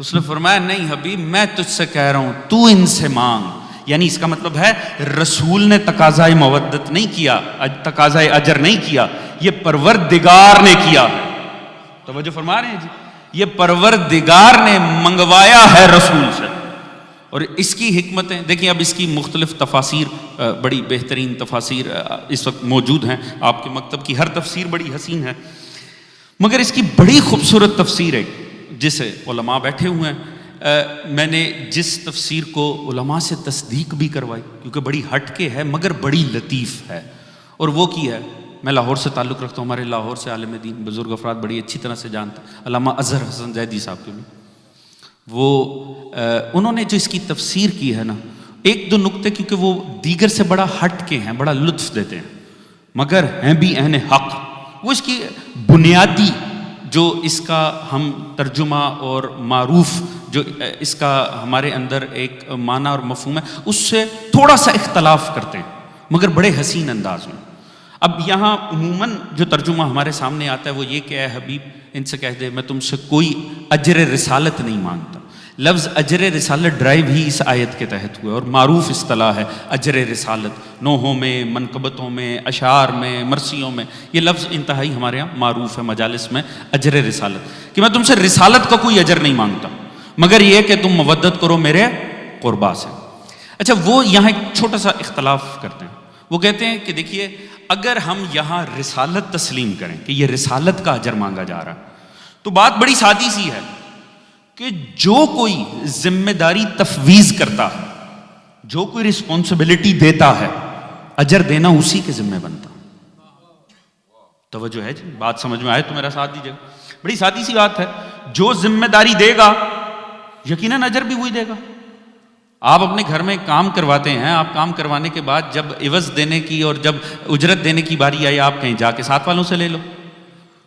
اس نے فرمایا نہیں حبیب میں تجھ سے کہہ رہا ہوں تو ان سے مانگ. یعنی اس کا مطلب ہے رسول نے تقاضائے مودت نہیں کیا, تقاضائے اجر نہیں کیا, یہ پروردگار نے کیا. توجہ فرما رہے ہیں جی؟ یہ پروردگار نے منگوایا ہے رسول سے. اور اس کی حکمتیں دیکھیں. اب اس کی مختلف تفاسیر, بڑی بہترین تفاسیر اس وقت موجود ہیں. آپ کے مکتب کی ہر تفسیر بڑی حسین ہے, مگر اس کی بڑی خوبصورت تفسیر ہے جسے علماء بیٹھے ہوئے ہیں. میں نے جس تفسیر کو علماء سے تصدیق بھی کروائی کیونکہ بڑی ہٹ کے ہے مگر بڑی لطیف ہے, اور وہ کی ہے, میں لاہور سے تعلق رکھتا ہوں, ہمارے لاہور سے عالم دین بزرگ افراد بڑی اچھی طرح سے جانتا, علامہ اظہر حسن زیدی صاحب کے بھی. وہ انہوں نے جو اس کی تفسیر کی ہے نا, ایک دو نقطے کیونکہ وہ دیگر سے بڑا ہٹ کے ہیں, بڑا لطف دیتے ہیں مگر ہیں بھی عین حق. وہ اس کی بنیادی جو اس کا ہم ترجمہ اور معروف جو اس کا ہمارے اندر ایک معنی اور مفہوم ہے اس سے تھوڑا سا اختلاف کرتے ہیں مگر بڑے حسین انداز میں. اب یہاں عموماً جو ترجمہ ہمارے سامنے آتا ہے وہ یہ کہ اے حبیب ان سے کہہ دے میں تم سے کوئی اجر رسالت نہیں مانگتا. لفظ اجر رسالت ڈرائیو ہی اس آیت کے تحت ہوئے, اور معروف اصطلاح ہے اجر رسالت. نوحوں میں, منقبتوں میں, اشعار میں, مرثیوں میں یہ لفظ انتہائی ہمارے یہاں معروف ہے مجالس میں, اجر رسالت, کہ میں تم سے رسالت کا کوئی اجر نہیں مانگتا مگر یہ کہ تم مودت کرو میرے قربا سے. اچھا وہ یہاں ایک چھوٹا سا اختلاف کرتے ہیں. وہ کہتے ہیں کہ دیکھیے اگر ہم یہاں رسالت تسلیم کریں کہ یہ رسالت کا اجر مانگا جا رہا ہے تو بات بڑی سادی سی ہے کہ جو کوئی ذمہ داری تفویض کرتا ہے, جو کوئی رسپانسبلٹی دیتا ہے, اجر دینا اسی کے ذمہ بنتا. توجہ ہے جی؟ بات سمجھ میں آئے تو میرا ساتھ دیجیے. بڑی سادی سی بات ہے, جو ذمہ داری دے گا یقیناً اجر بھی وہی دے گا. آپ اپنے گھر میں کام کرواتے ہیں, آپ کام کروانے کے بعد جب عوض دینے کی اور جب اجرت دینے کی باری آئی آپ کہیں جا کے ساتھ والوں سے لے لو,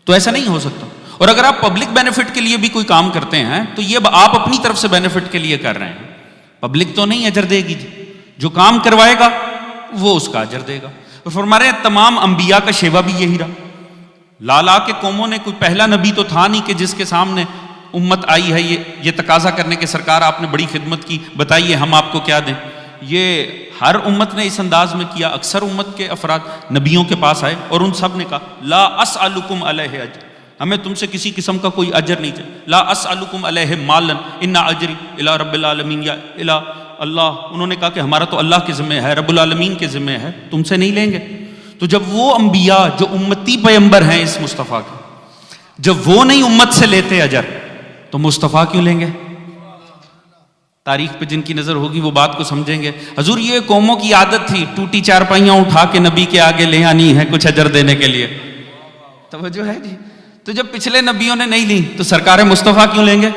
تو ایسا نہیں ہو سکتا. اور اگر آپ پبلک بینیفٹ کے لیے بھی کوئی کام کرتے ہیں تو یہ آپ اپنی طرف سے بینیفٹ کے لیے کر رہے ہیں, پبلک تو نہیں اجر دے گی جی. جو کام کروائے گا وہ اس کا اجر دے گا. اور فرما رہے ہیں تمام انبیاء کا شیوا بھی یہی رہا. لالا کے قوموں نے کوئی پہلا نبی تو تھا نہیں کہ جس کے سامنے امت آئی ہے یہ تقاضا کرنے کے سرکار آپ نے بڑی خدمت کی, بتائیے ہم آپ کو کیا دیں. یہ ہر امت نے اس انداز میں کیا. اکثر امت کے افراد نبیوں کے پاس آئے اور ان سب نے کہا لا اسألکم علیہ اجر, ہمیں تم سے کسی قسم کا کوئی اجر نہیں چاہیے. لا اسألکم علیہ مالا ان اجری الی رب العالمین یا الی اللہ. انہوں نے کہا کہ ہمارا تو اللہ کے ذمہ ہے, رب العالمین کے ذمہ ہے, تم سے نہیں لیں گے. تو جب وہ انبیاء جو امتی پیغمبر ہیں اس مصطفیٰ کے, جب وہ نہیں امت سے لیتے اجر تو مصطفیٰ کیوں لیں گے؟ تاریخ پہ جن کی نظر ہوگی وہ بات کو سمجھیں گے. حضور یہ قوموں کی عادت تھی ٹوٹی چارپائیاں اٹھا کے نبی کے آگے لے آنی ہے کچھ اجر دینے کے لیے. توجہ ہے جی؟ تو جب پچھلے نبیوں نے نہیں لی تو سرکار مصطفیٰ کیوں لیں گے؟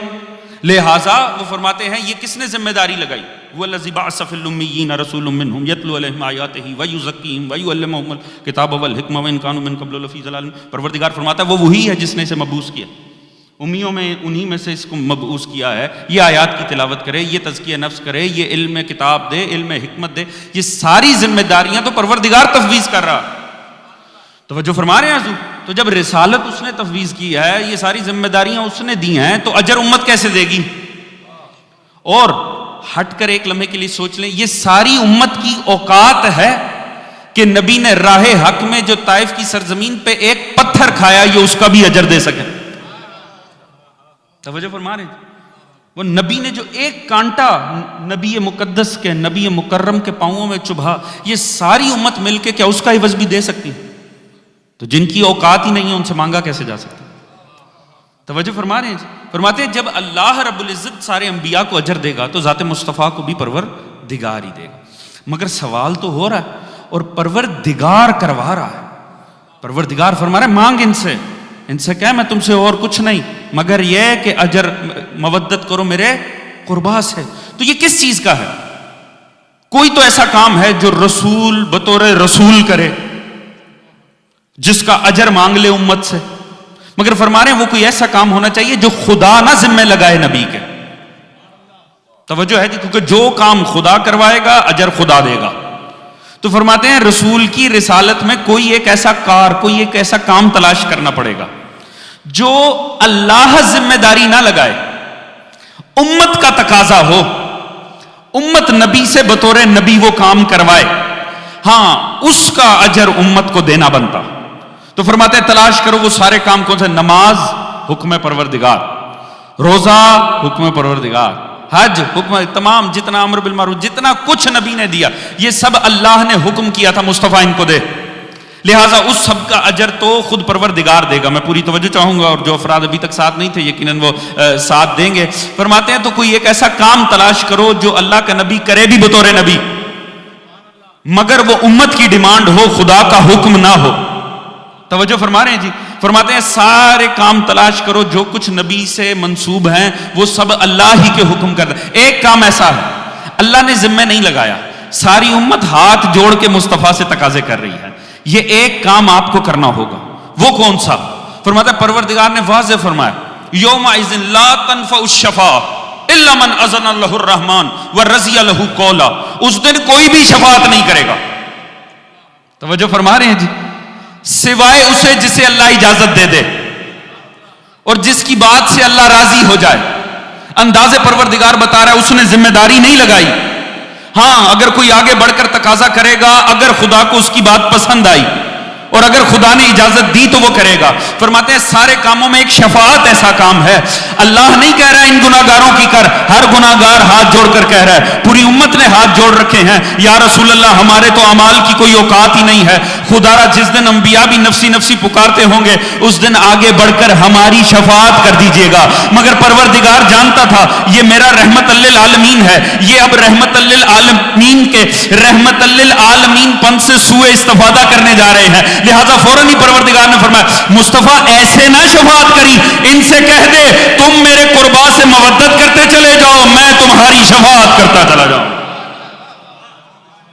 لہٰذا وہ فرماتے ہیں یہ کس نے ذمہ داری لگائی؟ وَالَّذِي بَعَثَ فِي الْأُمِّيِّينَ رَسُولٌ مِّنْهُمْ يَتْلُو عَلَيْهِمْ آيَاتِهِ وَيُزَكِّيهِمْ وَيُعَلِّمُهُمُ الْكِتَابَ وَالْحِكْمَةَ وَإِن كَانُوا مِن قَبْلُ لَفِي ضَلَالٍ. پروردگار فرماتا ہے وہ وہی ہے جس نے اسے مبعوث کیا, امیوں میں انہی میں سے اس کو مبعوث کیا ہے. یہ آیات کی تلاوت کرے, یہ تزکیہ نفس کرے, یہ علم کتاب دے, علم حکمت دے. یہ ساری ذمہ داریاں تو پروردگار تفویض کر رہا. توجہ فرما رہے ہیں حضور؟ تو جب رسالت اس نے تفویض کی ہے, یہ ساری ذمہ داریاں اس نے دی ہیں, تو اجر امت کیسے دے گی؟ اور ہٹ کر ایک لمحے کے لیے سوچ لیں, یہ ساری امت کی اوقات ہے کہ نبی نے راہ حق میں جو طائف کی سرزمین پہ ایک پتھر کھایا یہ اس کا بھی اجر دے سکے. توجہ فرما رہے ہیں؟ وہ نبی نے جو ایک کانٹا نبی مقدس کے نبی مکرم کے پاؤں میں چبھا، یہ ساری امت مل کے کیا اس کا عوض بھی دے سکتی؟ تو جن کی اوقات ہی نہیں ہے ان سے مانگا کیسے جا سکتا؟ توجہ فرما رہے ہیں؟ فرماتے ہیں جب اللہ رب العزت سارے انبیاء کو اجر دے گا تو ذات مصطفیٰ کو بھی پروردگار ہی دے گا. مگر سوال تو ہو رہا ہے اور پروردگار کروا رہا ہے. پروردگار فرما رہا ہے مانگ ان سے کہہ میں تم سے اور کچھ نہیں مگر یہ کہ اجر مودت کرو میرے قربا سے. تو یہ کس چیز کا ہے؟ کوئی تو ایسا کام ہے جو رسول بطور رسول کرے جس کا اجر مانگ لے امت سے، مگر فرما رہے ہیں وہ کوئی ایسا کام ہونا چاہیے جو خدا نہ ذمہ لگائے نبی کے. توجہ ہے جی، کیونکہ جو کام خدا کروائے گا اجر خدا دے گا. تو فرماتے ہیں رسول کی رسالت میں کوئی ایک ایسا کام تلاش کرنا پڑے گا جو اللہ ذمہ داری نہ لگائے، امت کا تقاضا ہو، امت نبی سے بطور نبی وہ کام کروائے، ہاں اس کا اجر امت کو دینا بنتا. تو فرماتے ہیں تلاش کرو وہ سارے کام کون سے؟ نماز حکم پروردگار، روزہ حکم پروردگار، حج حکم، تمام جتنا امر بالمعروف جتنا کچھ نبی نے دیا یہ سب اللہ نے حکم کیا تھا مصطفیٰ ان کو دے، لہٰذا اس سب کا اجر تو خود پروردگار دے گا. میں پوری توجہ چاہوں گا اور جو افراد ابھی تک ساتھ نہیں تھے یقیناً وہ ساتھ دیں گے. فرماتے ہیں تو کوئی ایک ایسا کام تلاش کرو جو اللہ کا نبی کرے بھی بطور نبی مگر وہ امت کی ڈیمانڈ ہو، خدا کا حکم نہ ہو. توجہ فرما رہے ہیں جی؟ فرماتے ہیں سارے کام تلاش کرو جو کچھ نبی سے منسوب ہیں وہ سب اللہ ہی کے حکم کرتا ہے. ایک کام ایسا ہے اللہ نے ذمہ نہیں لگایا، ساری امت ہاتھ جوڑ کے مصطفیٰ سے تقاضے کر رہی ہے، یہ ایک کام آپ کو کرنا ہوگا. وہ کون سا؟ فرماتا ہے پروردگار نے واضح فرمایا یومئذ لا تنفع الشفاعۃ الا من اذن له الرحمن ورضی له قولا. اس دن کوئی بھی شفاعت نہیں کرے گا. توجہ فرما رہے ہیں جی؟ سوائے اسے جسے اللہ اجازت دے دے اور جس کی بات سے اللہ راضی ہو جائے. انداز پروردگار بتا رہا ہے اس نے ذمہ داری نہیں لگائی. ہاں اگر کوئی آگے بڑھ کر تقاضا کرے گا، اگر خدا کو اس کی بات پسند آئی اور اگر خدا نے اجازت دی تو وہ کرے گا. فرماتے ہیں سارے کاموں میں ایک شفاعت ایسا کام ہے. اللہ نہیں کہہ رہا ہے ان گناہگاروں کی کر، ہر گناہگار ہاتھ جوڑ کر کہہ رہا ہے، پوری امت نے ہاتھ جوڑ رکھے ہیں یا رسول اللہ ہمارے تو اعمال کی کوئی اوقات ہی نہیں ہے. خدا را جس دن انبیاء بھی نفسی نفسی پکارتے ہوں گے اس دن آگے بڑھ کر ہماری شفاعت کر دیجئے گا. مگر پروردگار جانتا تھا یہ میرا رحمت للعالمین ہے، یہ اب رحمت للعالمین کے رحمت للعالمین پن سے سوء استفادہ کرنے جا رہے ہیں، لہذا فوراً ہی پروردگار نے فرمایا مصطفیٰ ایسے نہ شفاعت کری، ان سے کہہ دے تم میرے قربا سے مودت کرتے چلے جاؤ، میں تمہاری شفاعت کرتا چلا جاؤں.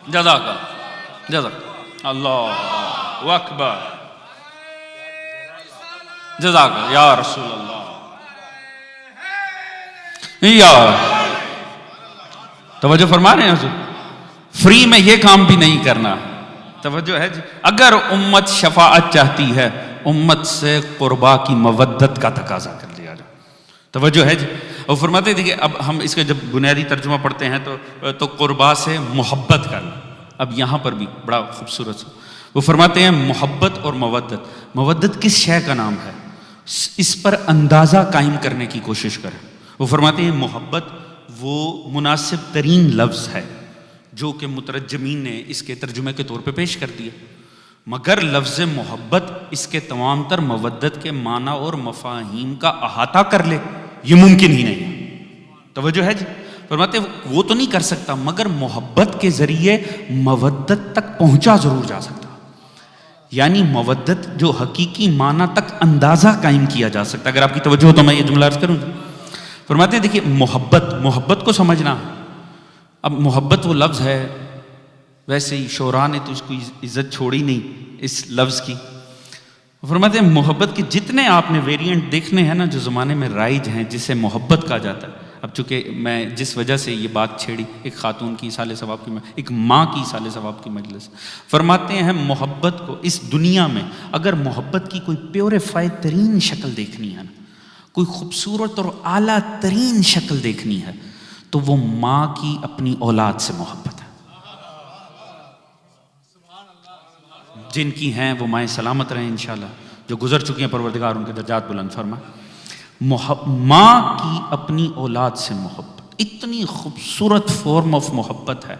جزاک اللہ اکبر، جزاک یا رسول اللہ یا. توجہ فرما رہے ہیں حضور؟ فری میں یہ کام بھی نہیں کرنا. توجہ ہے جی؟ اگر امت شفاعت چاہتی ہے امت سے قربا کی مودت کا تقاضا کر لیا جائے. توجہ ہے جی؟ اور فرماتے ہیں دیکھیں اب ہم اس کا جب بنیادی ترجمہ پڑھتے ہیں تو قربا سے محبت کرنا. اب یہاں پر بھی بڑا خوبصورت وہ فرماتے ہیں محبت اور مودت کس شے کا نام ہے اس پر اندازہ قائم کرنے کی کوشش کریں. وہ فرماتے ہیں محبت وہ مناسب ترین لفظ ہے جو کہ مترجمین نے اس کے ترجمے کے طور پہ پیش کر دیا، مگر لفظ محبت اس کے تمام تر مودت کے معنی اور مفاہیم کا احاطہ کر لے یہ ممکن ہی نہیں ہے. توجہ ہے جی؟ فرماتے وہ تو نہیں کر سکتا مگر محبت کے ذریعے مودت تک پہنچا ضرور جا سکتا. یعنی مودت جو حقیقی معنی تک اندازہ قائم کیا جا سکتا. اگر آپ کی توجہ ہو تو میں یہ جملہ عرض کروں. فرماتے ہیں دیکھیے محبت کو سمجھنا. اب محبت وہ لفظ ہے، ویسے ہی شعراء نے تو اس کو عزت چھوڑی نہیں اس لفظ کی. فرماتے ہیں محبت کے جتنے آپ نے ویریئنٹ دیکھنے ہیں نا جو زمانے میں رائج ہیں جسے محبت کہا جاتا ہے. اب چونکہ میں جس وجہ سے یہ بات چھیڑی ایک خاتون کی ایصال ثواب کی ایک ماں کی ایصال ثواب کی مجلس، فرماتے ہیں محبت کو اس دنیا میں اگر محبت کی کوئی پیوریفائی ترین شکل دیکھنی ہے نا، کوئی خوبصورت اور اعلیٰ ترین شکل دیکھنی ہے تو وہ ماں کی اپنی اولاد سے محبت ہے. جن کی ہیں وہ مائیں سلامت رہیں انشاءاللہ، جو گزر چکی ہیں پروردگار ان کے درجات بلند فرما. ماں کی اپنی اولاد سے محبت اتنی خوبصورت فارم آف محبت ہے،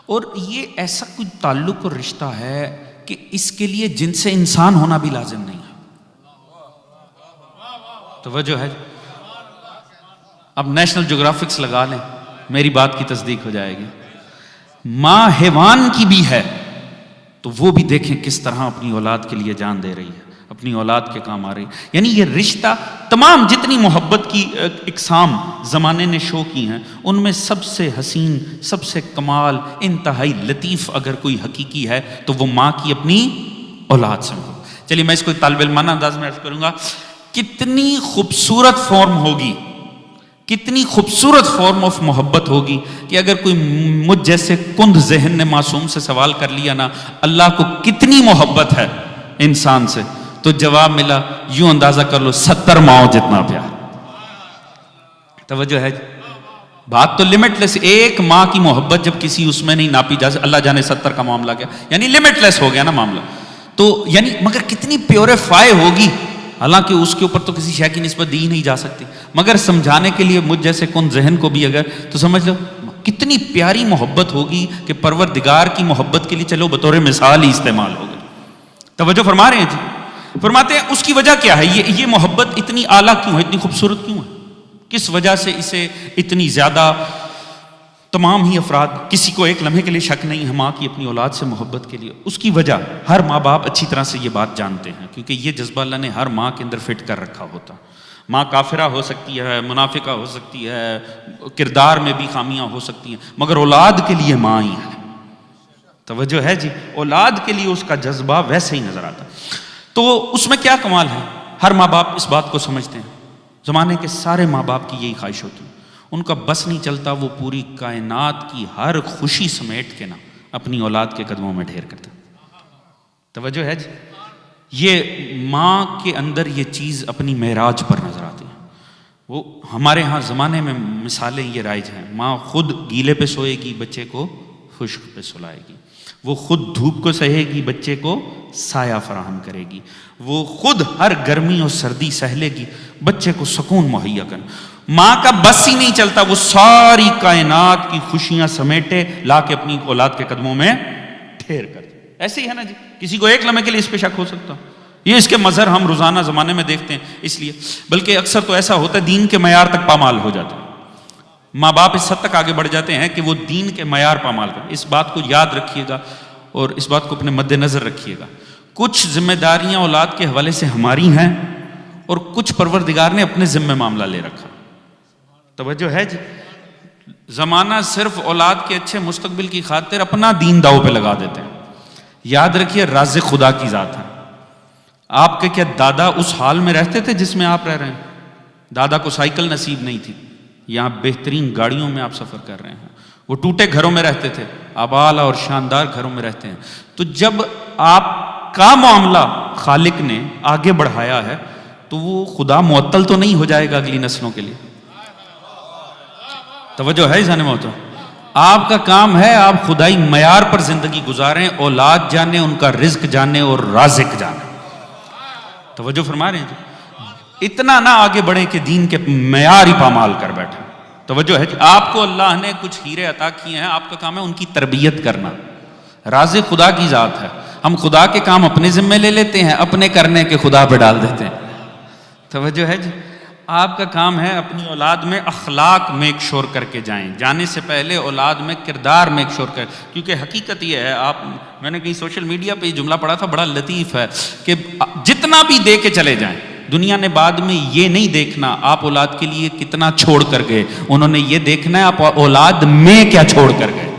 اور یہ ایسا کوئی تعلق اور رشتہ ہے کہ اس کے لیے جن سے انسان ہونا بھی لازم نہیں ہے. توجہ ہے؟ اب نیشنل جغرافکس لگا لیں، میری بات کی تصدیق ہو جائے گی. ماں حیوان کی بھی ہے تو وہ بھی دیکھیں کس طرح اپنی اولاد کے لیے جان دے رہی ہے، اپنی اولاد کے کام آ رہی ہے. یعنی یہ رشتہ، تمام جتنی محبت کی اقسام زمانے نے شو کی ہیں، ان میں سب سے حسین، سب سے کمال، انتہائی لطیف اگر کوئی حقیقی ہے تو وہ ماں کی اپنی اولاد سے محبت. چلیے میں اس کو طالب علمانہ انداز میں عرض کروں گا. کتنی خوبصورت فارم ہوگی، کتنی خوبصورت فارم آف محبت ہوگی کہ اگر کوئی مجھ جیسے کند ذہن نے معصوم سے سوال کر لیا نا اللہ کو کتنی محبت ہے انسان سے، تو جواب ملا یوں اندازہ کر لو 70 ماؤں جتنا پیار. توجہ ہے؟ بات تو لمٹ لیس. ایک ماں کی محبت جب کسی اس میں نہیں ناپی جا سکتی، اللہ جانے 70 کا معاملہ کیا، یعنی لمٹ لیس ہو گیا نا معاملہ. تو یعنی مگر کتنی پیوریفائی ہوگی، حالانکہ اس کے اوپر تو کسی شے کی نسبت دی نہیں جا سکتی، مگر سمجھانے کے لیے مجھ جیسے کن ذہن کو بھی اگر تو سمجھ لو کتنی پیاری محبت ہوگی کہ پروردگار کی محبت کے لیے چلو بطور مثال ہی استعمال ہوگی. توجہ فرما رہے ہیں جی؟ فرماتے ہیں اس کی وجہ کیا ہے، یہ محبت اتنی اعلیٰ کیوں ہے، اتنی خوبصورت کیوں ہے، کس وجہ سے اسے اتنی زیادہ تمام ہی افراد، کسی کو ایک لمحے کے لیے شک نہیں ہے ماں کی اپنی اولاد سے محبت کے لیے. اس کی وجہ ہر ماں باپ اچھی طرح سے یہ بات جانتے ہیں، کیونکہ یہ جذبہ اللہ نے ہر ماں کے اندر فٹ کر رکھا ہوتا. ماں کافرہ ہو سکتی ہے، منافقہ ہو سکتی ہے، کردار میں بھی خامیاں ہو سکتی ہیں، مگر اولاد کے لیے ماں ہی ہے. توجہ ہے جی؟ اولاد کے لیے اس کا جذبہ ویسے ہی نظر آتا. تو اس میں کیا کمال ہے، ہر ماں باپ اس بات کو سمجھتے ہیں. زمانے کے سارے ماں باپ کی یہی خواہش ہوتی ہے، ان کا بس نہیں چلتا وہ پوری کائنات کی ہر خوشی سمیٹ کے نا اپنی اولاد کے قدموں میں ڈھیر کرتا. توجہ ہے جی؟ یہ ماں کے اندر یہ چیز اپنی معراج پر نظر آتی ہے. وہ ہمارے ہاں زمانے میں مثالیں یہ رائج ہیں، ماں خود گیلے پہ سوئے گی، بچے کو خشک پہ سلائے گی. وہ خود دھوپ کو سہے گی، بچے کو سایہ فراہم کرے گی. وہ خود ہر گرمی اور سردی سہ لے گی، بچے کو سکون مہیا کر. ماں کا بس ہی نہیں چلتا وہ ساری کائنات کی خوشیاں سمیٹے لا کے اپنی اولاد کے قدموں میں ٹھیر کر. ایسے ہی ہے نا جی؟ کسی کو ایک لمحے کے لیے اس پہ شک ہو سکتا؟ یہ اس کے مظہر ہم روزانہ زمانے میں دیکھتے ہیں. اس لیے بلکہ اکثر تو ایسا ہوتا ہے دین کے معیار تک پامال ہو جاتے ہیں. ماں باپ اس حد تک آگے بڑھ جاتے ہیں کہ وہ دین کے معیار پامال کریں. اس بات کو یاد رکھیے گا اور اس بات کو اپنے مد نظر رکھیے گا. کچھ ذمہ داریاں اولاد کے حوالے سے ہماری ہیں اور کچھ پروردگار نے اپنے ذمہ معاملہ لے رکھا. توجہ ہے جی؟ زمانہ صرف اولاد کے اچھے مستقبل کی خاطر اپنا دین داؤ پہ لگا دیتے ہیں. یاد رکھیے رازق خدا کی ذات ہے. آپ کے کیا دادا اس حال میں رہتے تھے جس میں آپ رہ رہے ہیں؟ دادا کو سائیکل نصیب نہیں تھی، یہاں بہترین گاڑیوں میں آپ سفر کر رہے ہیں. وہ ٹوٹے گھروں میں رہتے تھے، آپ اعلیٰ اور شاندار گھروں میں رہتے ہیں. تو جب آپ کا معاملہ خالق نے آگے بڑھایا ہے تو وہ خدا معطل تو نہیں ہو جائے گا اگلی نسلوں کے لیے. توجہ ہے ذہن میں ہوتا؟ آپ کا کام ہے آپ خدائی معیار پر زندگی گزاریں، اولاد جانیں، ان کا رزق جانیں اور رازق جانیں. توجہ فرما رہے ہیں جی؟ اتنا نہ آگے بڑھیں کہ دین کے معیار ہی پامال کر بیٹھیں. توجہ ہے جی؟ آپ کو اللہ نے کچھ ہیرے عطا کیے ہیں، آپ کا کام ہے ان کی تربیت کرنا. رازق خدا کی ذات ہے. ہم خدا کے کام اپنے ذمہ لے لیتے ہیں، اپنے کرنے کے خدا پہ ڈال دیتے ہیں. توجہ ہے جی؟ آپ کا کام ہے اپنی اولاد میں اخلاق میک شور کر کے جائیں. جانے سے پہلے اولاد میں کردار میک شور کر، کیونکہ حقیقت یہ ہے، میں نے کہیں سوشل میڈیا پہ یہ جملہ پڑھا تھا بڑا لطیف ہے کہ جتنا بھی دے کے چلے جائیں دنیا نے بعد میں یہ نہیں دیکھنا آپ اولاد کے لیے کتنا چھوڑ کر گئے، انہوں نے یہ دیکھنا ہے آپ اولاد میں کیا چھوڑ کر گئے.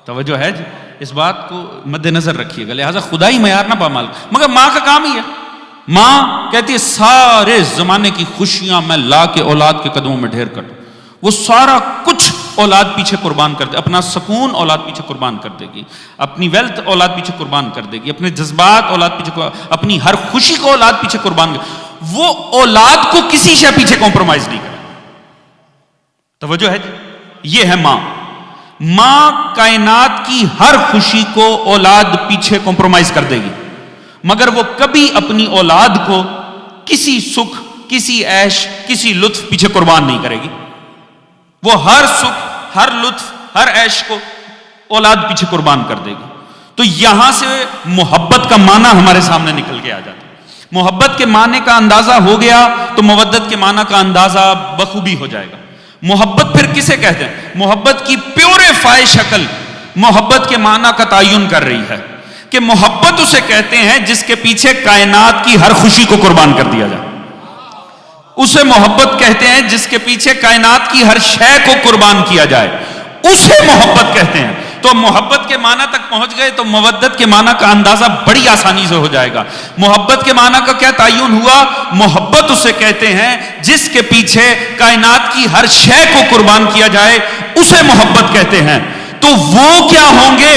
توجہ ہے جی؟ اس بات کو مد نظر رکھیے گا. لہٰذا خدائی معیار نہ پامال. مگر ماں کا کام ہی ہے. ماں کہتی ہے سارے زمانے کی خوشیاں میں لا کے اولاد کے قدموں میں ڈھیر کر دوں. وہ سارا کچھ اولاد پیچھے قربان کر دے. اپنا سکون اولاد پیچھے قربان کر دے گی، اپنی ویلتھ اولاد پیچھے قربان کر دے گی، اپنے جذبات اولاد پیچھے، اپنی ہر خوشی کو اولاد پیچھے قربان کر. وہ اولاد کو کسی شے پیچھے کمپرومائز نہیں کرے. توجہ ہے جی؟ یہ ہے ماں. ماں کائنات کی ہر خوشی کو اولاد پیچھے کمپرومائز کر دے گی، مگر وہ کبھی اپنی اولاد کو کسی سکھ کسی عیش کسی لطف پیچھے قربان نہیں کرے گی. وہ ہر سکھ ہر لطف ہر عیش کو اولاد پیچھے قربان کر دے گی. تو یہاں سے محبت کا معنی ہمارے سامنے نکل کے آ جاتا ہے. محبت کے معنی کا اندازہ ہو گیا تو مودت کے معنی کا اندازہ بخوبی ہو جائے گا. محبت پھر کسے کہتے ہیں؟ محبت کی پیوریفائی شکل محبت کے معنی کا تعین کر رہی ہے کہ محبت اسے کہتے ہیں جس کے پیچھے کائنات کی ہر خوشی کو قربان کر دیا جائے. اسے محبت کہتے ہیں جس کے پیچھے کائنات کی ہر شے کو قربان کیا جائے. اسے محبت کہتے ہیں. تو محبت کے معنی تک پہنچ گئے تو مودت کے معنی کا اندازہ بڑی آسانی سے ہو جائے گا. محبت کے معنی کا کیا تعین ہوا؟ محبت اسے کہتے ہیں جس کے پیچھے کائنات کی ہر شے کو قربان کیا جائے. اسے محبت کہتے ہیں. تو وہ کیا ہوں گے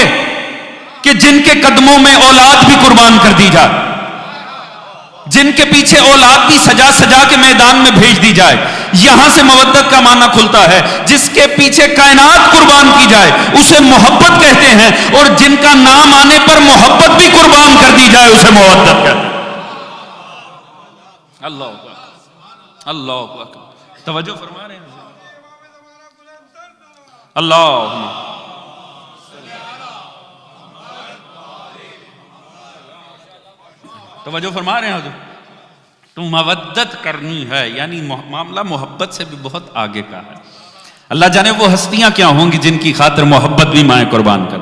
کہ جن کے قدموں میں اولاد بھی قربان کر دی جائے, جن کے پیچھے اولاد بھی سجا سجا کے میدان میں بھیج دی جائے. یہاں سے مودت کا معنی کھلتا ہے. جس کے پیچھے کائنات قربان کی جائے اسے محبت کہتے ہیں, اور جن کا نام آنے پر محبت بھی قربان کر دی جائے اسے مودت کہتے ہیں. اللہ اکبر, اللہ اکبر. توجہ فرما رہے ہیں اللہ توجہ فرما رہے ہیں حضور. تو مودت کرنی ہے یعنی معاملہ محبت سے بھی بہت آگے کا ہے. اللہ جانے وہ ہستیاں کیا ہوں گی جن کی خاطر محبت بھی مائیں قربان کر.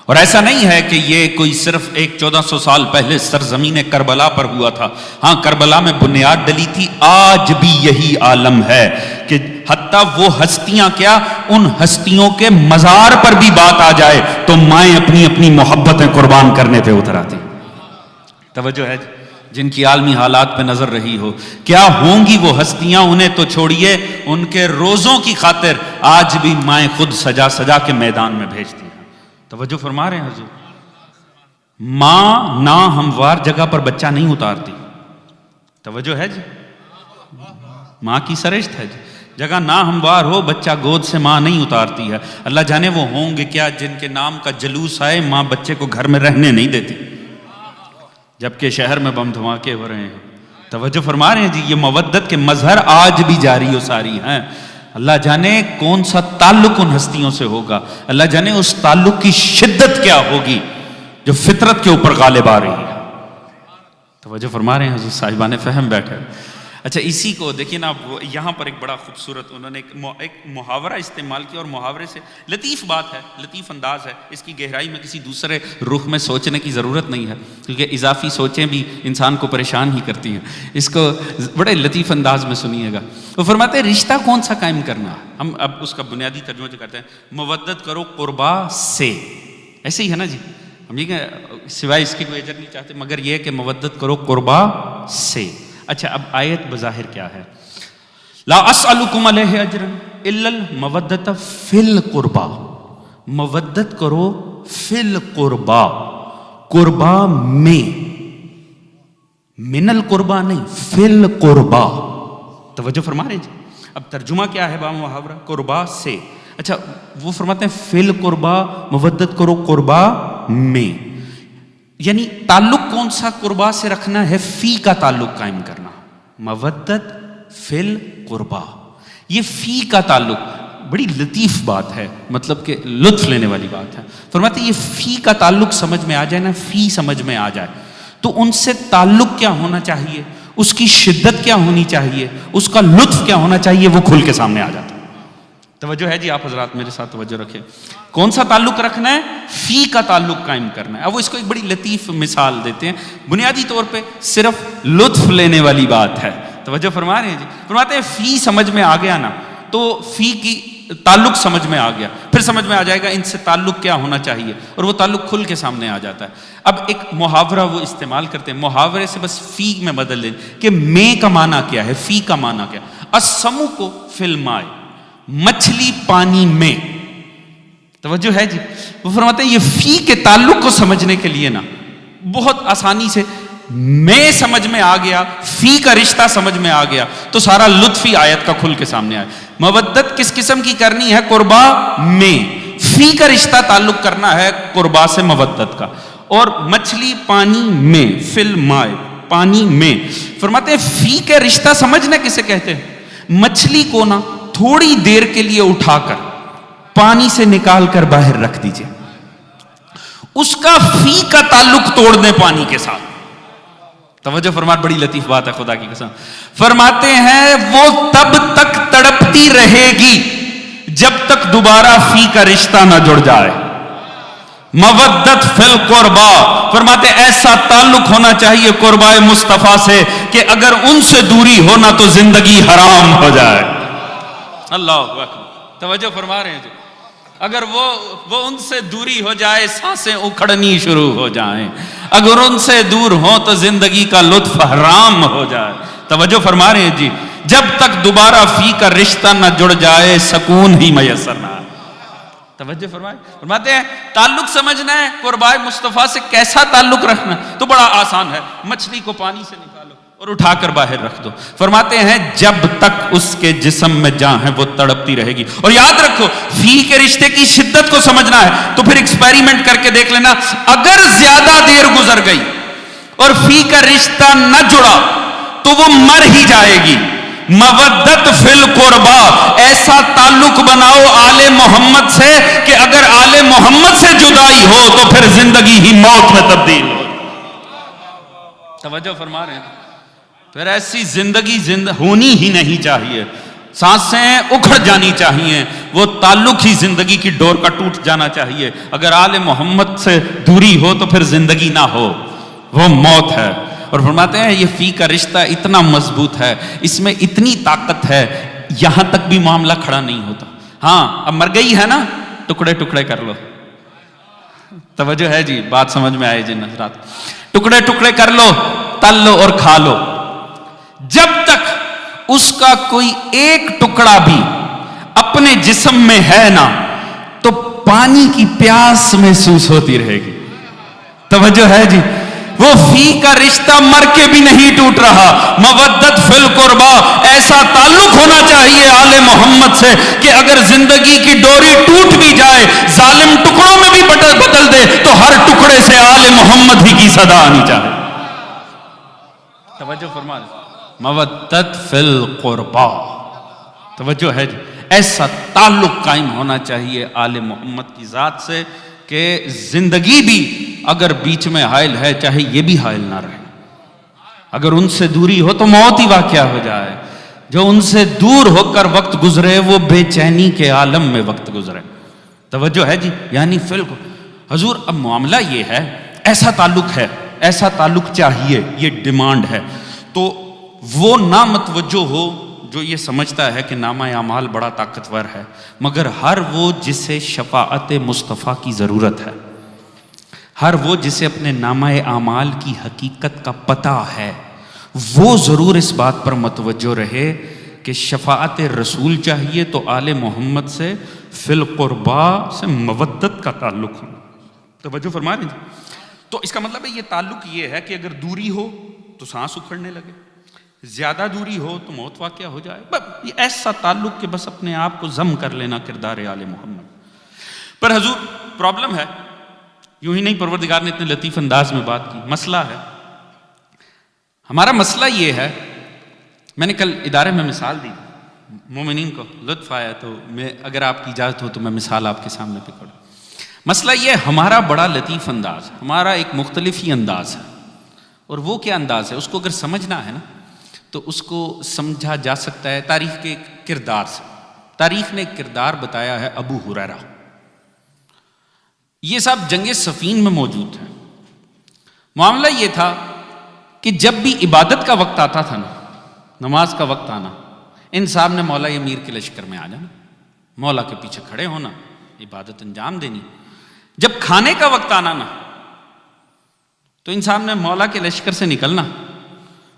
اور ایسا نہیں ہے کہ یہ کوئی صرف 1400 سال پہلے سرزمین کربلا پر ہوا تھا. ہاں کربلا میں بنیاد ڈلی تھی. آج بھی یہی عالم ہے کہ حتیٰ وہ ہستیاں کیا ان ہستیوں کے مزار پر بھی بات آ جائے تو مائیں اپنی اپنی محبتیں قربان کرنے پہ اتر آتی. توجہ ہے جن کی عالمی حالات پہ نظر رہی ہو. کیا ہوں گی وہ ہستیاں, انہیں تو چھوڑیے, ان کے روزوں کی خاطر آج بھی مائیں خود سجا سجا کے میدان میں بھیجتی ہیں. توجہ فرما رہے ہیں حضور. ماں نا ہموار جگہ پر بچہ نہیں اتارتی. توجہ ہے جی, ماں کی سرشت ہے جی. جگہ نا ہموار ہو بچہ گود سے ماں نہیں اتارتی ہے. اللہ جانے وہ ہوں گے کیا جن کے نام کا جلوس آئے ماں بچے کو گھر میں رہنے نہیں دیتی جبکہ شہر میں بم دھماکے ہو رہے ہیں. توجہ فرما رہے ہیں جی. یہ مودت کے مظہر آج بھی جاری و ساری ہیں. اللہ جانے کون سا تعلق ان ہستیوں سے ہوگا, اللہ جانے اس تعلق کی شدت کیا ہوگی جو فطرت کے اوپر غالب آ رہی ہے. توجہ فرما رہے ہیں حضور صاحبان فہم بیٹھے. اچھا اسی کو دیکھیں نا, یہاں پر ایک بڑا خوبصورت انہوں نے ایک محاورہ استعمال کیا, اور محاورے سے لطیف بات ہے, لطیف انداز ہے. اس کی گہرائی میں کسی دوسرے رخ میں سوچنے کی ضرورت نہیں ہے کیونکہ اضافی سوچیں بھی انسان کو پریشان ہی کرتی ہیں. اس کو بڑے لطیف انداز میں سنیے گا. وہ فرماتے ہیں رشتہ کون سا قائم کرنا. ہم اب اس کا بنیادی ترجمہ جو کرتے ہیں مودت کرو قربا سے, ایسے ہی ہے نا جی. ہم یہ کہ سوائے اس کی کوئی اجر نہیں چاہتے مگر یہ کہ مودت کرو قربا سے. اچھا اب آیت بظاہر کیا ہے؟ لا اسألکم علیہ اجرا الا المودۃ فی القربا. مودت کرو فی القربا, قربا میں, من القربا نہیں, فی القربا. توجہ فرما رہے جی. اب ترجمہ کیا ہے با محاورہ قربا سے. اچھا وہ فرماتے ہیں فی القربا مودت کرو قربا میں, یعنی تعلق کون سا قربا سے رکھنا ہے؟ فی کا تعلق قائم کرنا. مودت فی القربا, یہ فی کا تعلق بڑی لطیف بات ہے, مطلب کہ لطف لینے والی بات ہے. فرماتے ہیں یہ فی کا تعلق سمجھ میں آ جائے نا, فی سمجھ میں آ جائے تو ان سے تعلق کیا ہونا چاہیے, اس کی شدت کیا ہونی چاہیے, اس کا لطف کیا ہونا چاہیے, وہ کھل کے سامنے آ جاتا ہے. توجہ ہے جی, آپ حضرات میرے ساتھ توجہ رکھیں. کون سا تعلق رکھنا ہے؟ فی کا تعلق قائم کرنا ہے. اب وہ اس کو ایک بڑی لطیف مثال دیتے ہیں, بنیادی طور پہ صرف لطف لینے والی بات ہے. توجہ فرما رہے ہیں جی. فرماتے ہیں فی سمجھ میں آ گیا نا تو فی کی تعلق سمجھ میں آ گیا, پھر سمجھ میں آ جائے گا ان سے تعلق کیا ہونا چاہیے, اور وہ تعلق کھل کے سامنے آ جاتا ہے. اب ایک محاورہ وہ استعمال کرتے ہیں, محاورے سے بس فی میں بدل دیں کہ میں کا معنی کیا ہے, فی کا معنی کیا. السمو کو فی الماء, مچھلی پانی میں. توجہ ہے جی. وہ فرماتے ہیں یہ فی کے تعلق کو سمجھنے کے لیے نا بہت آسانی سے میں سمجھ میں آ گیا, فی کا رشتہ سمجھ میں آ گیا تو سارا لطف ہی آیت کا کھل کے سامنے آیا. مودت کس قسم کی کرنی ہے؟ قربا میں. فی کا رشتہ تعلق کرنا ہے قربا سے مودت کا, اور مچھلی پانی میں, فی الماء پانی میں. فرماتے ہیں فی کا رشتہ سمجھنا کسے کہتے ہیں؟ مچھلی کو نا تھوڑی دیر کے لیے اٹھا کر پانی سے نکال کر باہر رکھ دیجئے, اس کا فی کا تعلق توڑ دیں پانی کے ساتھ. توجہ فرمات, بڑی لطیف بات ہے خدا کی قسم. فرماتے ہیں وہ تب تک تڑپتی رہے گی جب تک دوبارہ فی کا رشتہ نہ جڑ جائے. مودت فی القربا, فرماتے ایسا تعلق ہونا چاہیے قربا مصطفیٰ سے کہ اگر ان سے دوری ہونا تو زندگی حرام ہو جائے. اللہ اکبر, توجہ فرما رہے ہیں جی. اگر وہ ان سے دوری ہو جائے سانسیں اکھڑنی شروع ہو جائیں, اگر ان سے دور ہو تو زندگی کا لطف حرام ہو جائے. توجہ فرما رہے ہیں جی. جب تک دوبارہ فی کا رشتہ نہ جڑ جائے سکون ہی میسر نہ آئے. توجہ فرمائے. فرماتے ہیں تعلق سمجھنا ہے قربائے مصطفیٰ سے کیسا تعلق رکھنا تو بڑا آسان ہے. مچھلی کو پانی سے نکالو اور اٹھا کر باہر رکھ دو. فرماتے ہیں جب تک اس کے جسم میں جان ہے وہ تڑپتی رہے گی. اور یاد رکھو فی کے رشتے کی شدت کو سمجھنا ہے تو پھر ایکسپیریمنٹ کر کے دیکھ لینا. اگر زیادہ دیر گزر گئی اور فی کا رشتہ نہ جڑا تو وہ مر ہی جائے گی. مودت فی القربا, ایسا تعلق بناؤ آل محمد سے کہ اگر آل محمد سے جدائی ہو تو پھر زندگی ہی موت میں تبدیل ہو. توجہ فرما رہے ہیں. پھر ایسی زندگی ہونی ہی نہیں چاہیے, سانسیں اکھڑ جانی چاہیے, وہ تعلق ہی زندگی کی ڈور کا ٹوٹ جانا چاہیے. اگر آل محمد سے دوری ہو تو پھر زندگی نہ ہو, وہ موت ہے. اور فرماتے ہیں یہ فی کا رشتہ اتنا مضبوط ہے, اس میں اتنی طاقت ہے, یہاں تک بھی معاملہ کھڑا نہیں ہوتا. ہاں اب مر گئی ہے نا, ٹکڑے ٹکڑے کر لو. توجہ ہے جی, بات سمجھ میں آئے جی حضرات. ٹکڑے ٹکڑے کر لو, تل لو اور کھا لو. جب تک اس کا کوئی ایک ٹکڑا بھی اپنے جسم میں ہے نا تو پانی کی پیاس محسوس ہوتی رہے گی. توجہ ہے جی. وہ فی کا رشتہ مر کے بھی نہیں ٹوٹ رہا. مودت فی القربا, ایسا تعلق ہونا چاہیے آل محمد سے کہ اگر زندگی کی ڈوری ٹوٹ بھی جائے, ظالم ٹکڑوں میں بھی بدل دے تو ہر ٹکڑے سے آل محمد ہی کی صدا آنی چاہیے. توجہ فرما لیں. مودت فی القربا, توجہ ہے جی. ایسا تعلق قائم ہونا چاہیے آل محمد کی ذات سے کہ زندگی بھی اگر بیچ میں حائل ہے چاہے یہ بھی حائل نہ رہے. اگر ان سے دوری ہو تو موت ہی واقعہ ہو جائے. جو ان سے دور ہو کر وقت گزرے وہ بے چینی کے عالم میں وقت گزرے. توجہ ہے جی. یعنی حضور اب معاملہ یہ ہے, ایسا تعلق ہے, ایسا تعلق چاہیے, یہ ڈیمانڈ ہے. تو وہ نہ متوجہ ہو جو یہ سمجھتا ہے کہ نامہ اعمال بڑا طاقتور ہے, مگر ہر وہ جسے شفاعت مصطفیٰ کی ضرورت ہے, ہر وہ جسے اپنے نامہ اعمال کی حقیقت کا پتہ ہے, وہ ضرور اس بات پر متوجہ رہے کہ شفاعت رسول چاہیے تو آل محمد سے فی القربا سے مودت کا تعلق ہو. توجہ فرما رہے ہیں. تو اس کا مطلب ہے یہ تعلق یہ ہے کہ اگر دوری ہو تو سانس اکھڑنے لگے, زیادہ دوری ہو تو موت واقعہ ہو جائے. یہ ایسا تعلق کہ بس اپنے آپ کو ضم کر لینا کردار آل محمد. پر حضور پرابلم ہے, یوں ہی نہیں پروردگار نے اتنے لطیف انداز میں بات کی. مسئلہ ہے, ہمارا مسئلہ یہ ہے, میں نے کل ادارے میں مثال دی, مومنین کو لطف آیا تو میں اگر آپ کی اجازت ہو تو میں مثال آپ کے سامنے پہ کروں. مسئلہ یہ ہمارا بڑا لطیف انداز, ہمارا ایک مختلف ہی انداز ہے. اور وہ کیا انداز ہے, اس کو اگر سمجھنا ہے نا تو اس کو سمجھا جا سکتا ہے تاریخ کے کردار سے. تاریخ نے ایک کردار بتایا ہے ابو ہریرہ. یہ صاحب جنگ صفین میں موجود ہیں. معاملہ یہ تھا کہ جب بھی عبادت کا وقت آتا تھا نا, نماز کا وقت آنا, ان صاحب نے مولا امیر کے لشکر میں آ جانا, مولا کے پیچھے کھڑے ہونا, عبادت انجام دینی. جب کھانے کا وقت آنا نا تو ان صاحب نے مولا کے لشکر سے نکلنا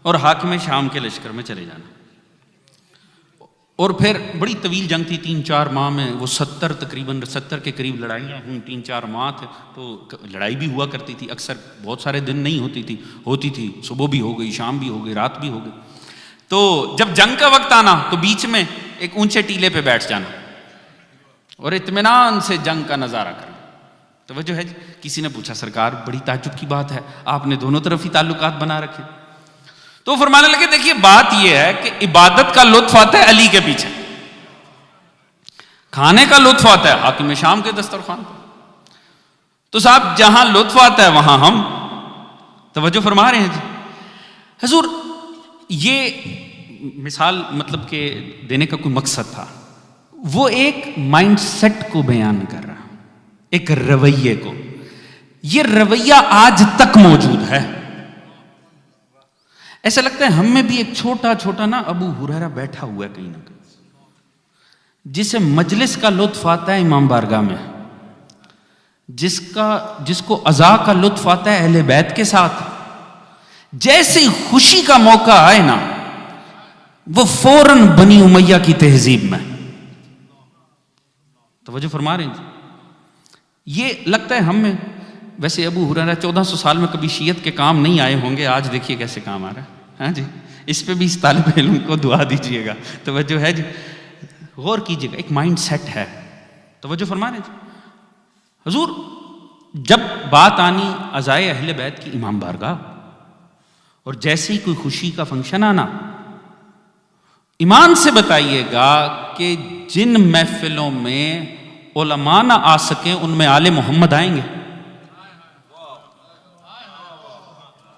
اور حاکم شام کے لشکر میں چلے جانا. اور پھر بڑی طویل جنگ تھی, 3-4 ماہ میں وہ 70 کے قریب لڑائیاں ہوئیں. 3-4 ماہ تھے تو لڑائی بھی ہوا کرتی تھی. اکثر بہت سارے دن نہیں ہوتی تھی, صبح بھی ہو گئی, شام بھی ہو گئی, رات بھی ہو گئی. تو جب جنگ کا وقت آنا تو بیچ میں ایک اونچے ٹیلے پہ بیٹھ جانا اور اطمینان سے جنگ کا نظارہ کرنا. توجہ ہے جی. کسی نے پوچھا سرکار بڑی تعجب کی بات ہے, آپ نے دونوں طرف ہی تعلقات بنا رکھے. تو فرمانے لگے دیکھیے بات یہ ہے کہ عبادت کا لطف آتا ہے علی کے پیچھے، کھانے کا لطف آتا ہے حاکم شام کے دسترخوان پر، تو صاحب جہاں لطف آتا ہے وہاں ہم توجہ فرما رہے ہیں جی۔ حضور یہ مثال مطلب کہ دینے کا کوئی مقصد تھا، وہ ایک مائنڈ سیٹ کو بیان کر رہا، ایک رویے کو، یہ رویہ آج تک موجود ہے۔ ایسا لگتا ہے ہم میں بھی ایک چھوٹا چھوٹا نا ابو ہریرہ بیٹھا ہوا ہے کہیں نہ کہیں، جسے مجلس کا لطف آتا ہے امام بارگاہ میں، جس کو عزا کا لطف آتا ہے اہل بیت کے ساتھ، جیسے خوشی کا موقع آئے نا وہ فوراً بنی امیہ کی تہذیب میں، توجہ فرما رہے ہیں، یہ لگتا ہے ہم میں۔ ویسے ابو ہریرہ 1400 سال میں کبھی شیعت کے کام نہیں آئے ہوں گے، آج دیکھیے کیسے کام آ رہا ہے، ہاں جی، اس پہ بھی اس طالب علم کو دعا دیجئے گا، توجہ ہے جی، غور کیجئے گا، ایک مائنڈ سیٹ ہے، توجہ فرما رہے ہیں۔ حضور جب بات آنی عزائے اہل بیت کی امام بارگاہ، اور جیسے ہی کوئی خوشی کا فنکشن آنا، ایمان سے بتائیے گا کہ جن محفلوں میں علماء نہ آ سکیں ان میں آل محمد آئیں گے،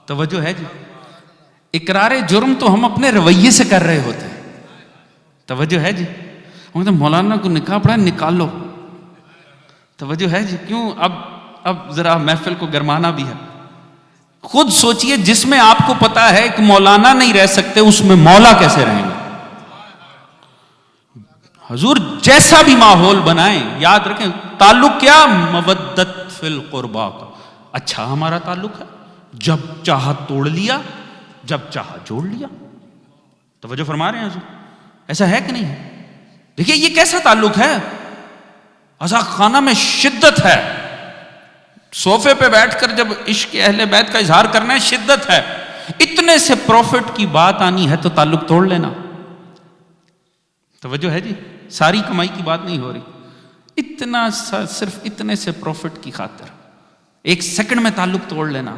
توجہ ہے جی۔ اقرار جرم تو ہم اپنے رویے سے کر رہے ہوتے ہیں، توجہ ہے جی، ہم کہتے ہیں مولانا کو نکاح پڑا نکالو، توجہ ہے جی، کیوں اب ذرا محفل کو گرمانا بھی ہے۔ خود سوچئے جس میں آپ کو پتا ہے کہ مولانا نہیں رہ سکتے اس میں مولا کیسے رہیں گے؟ حضور جیسا بھی ماحول بنائیں، یاد رکھیں تعلق کیا؟ مودت فی القربا کا، اچھا ہمارا تعلق ہے، جب چاہا توڑ لیا، جب چاہا جوڑ لیا، توجہ فرما رہے ہیں حضور، ایسا ہے کہ نہیں ہے؟ دیکھیے یہ کیسا تعلق ہے، عزا خانہ میں شدت ہے، صوفے پہ بیٹھ کر جب عشق اہل بیت کا اظہار کرنا ہے شدت ہے، اتنے سے پروفٹ کی بات آنی ہے تو تعلق توڑ لینا، توجہ ہے جی، ساری کمائی کی بات نہیں ہو رہی، اتنا صرف اتنے سے پروفٹ کی خاطر ایک سیکنڈ میں تعلق توڑ لینا،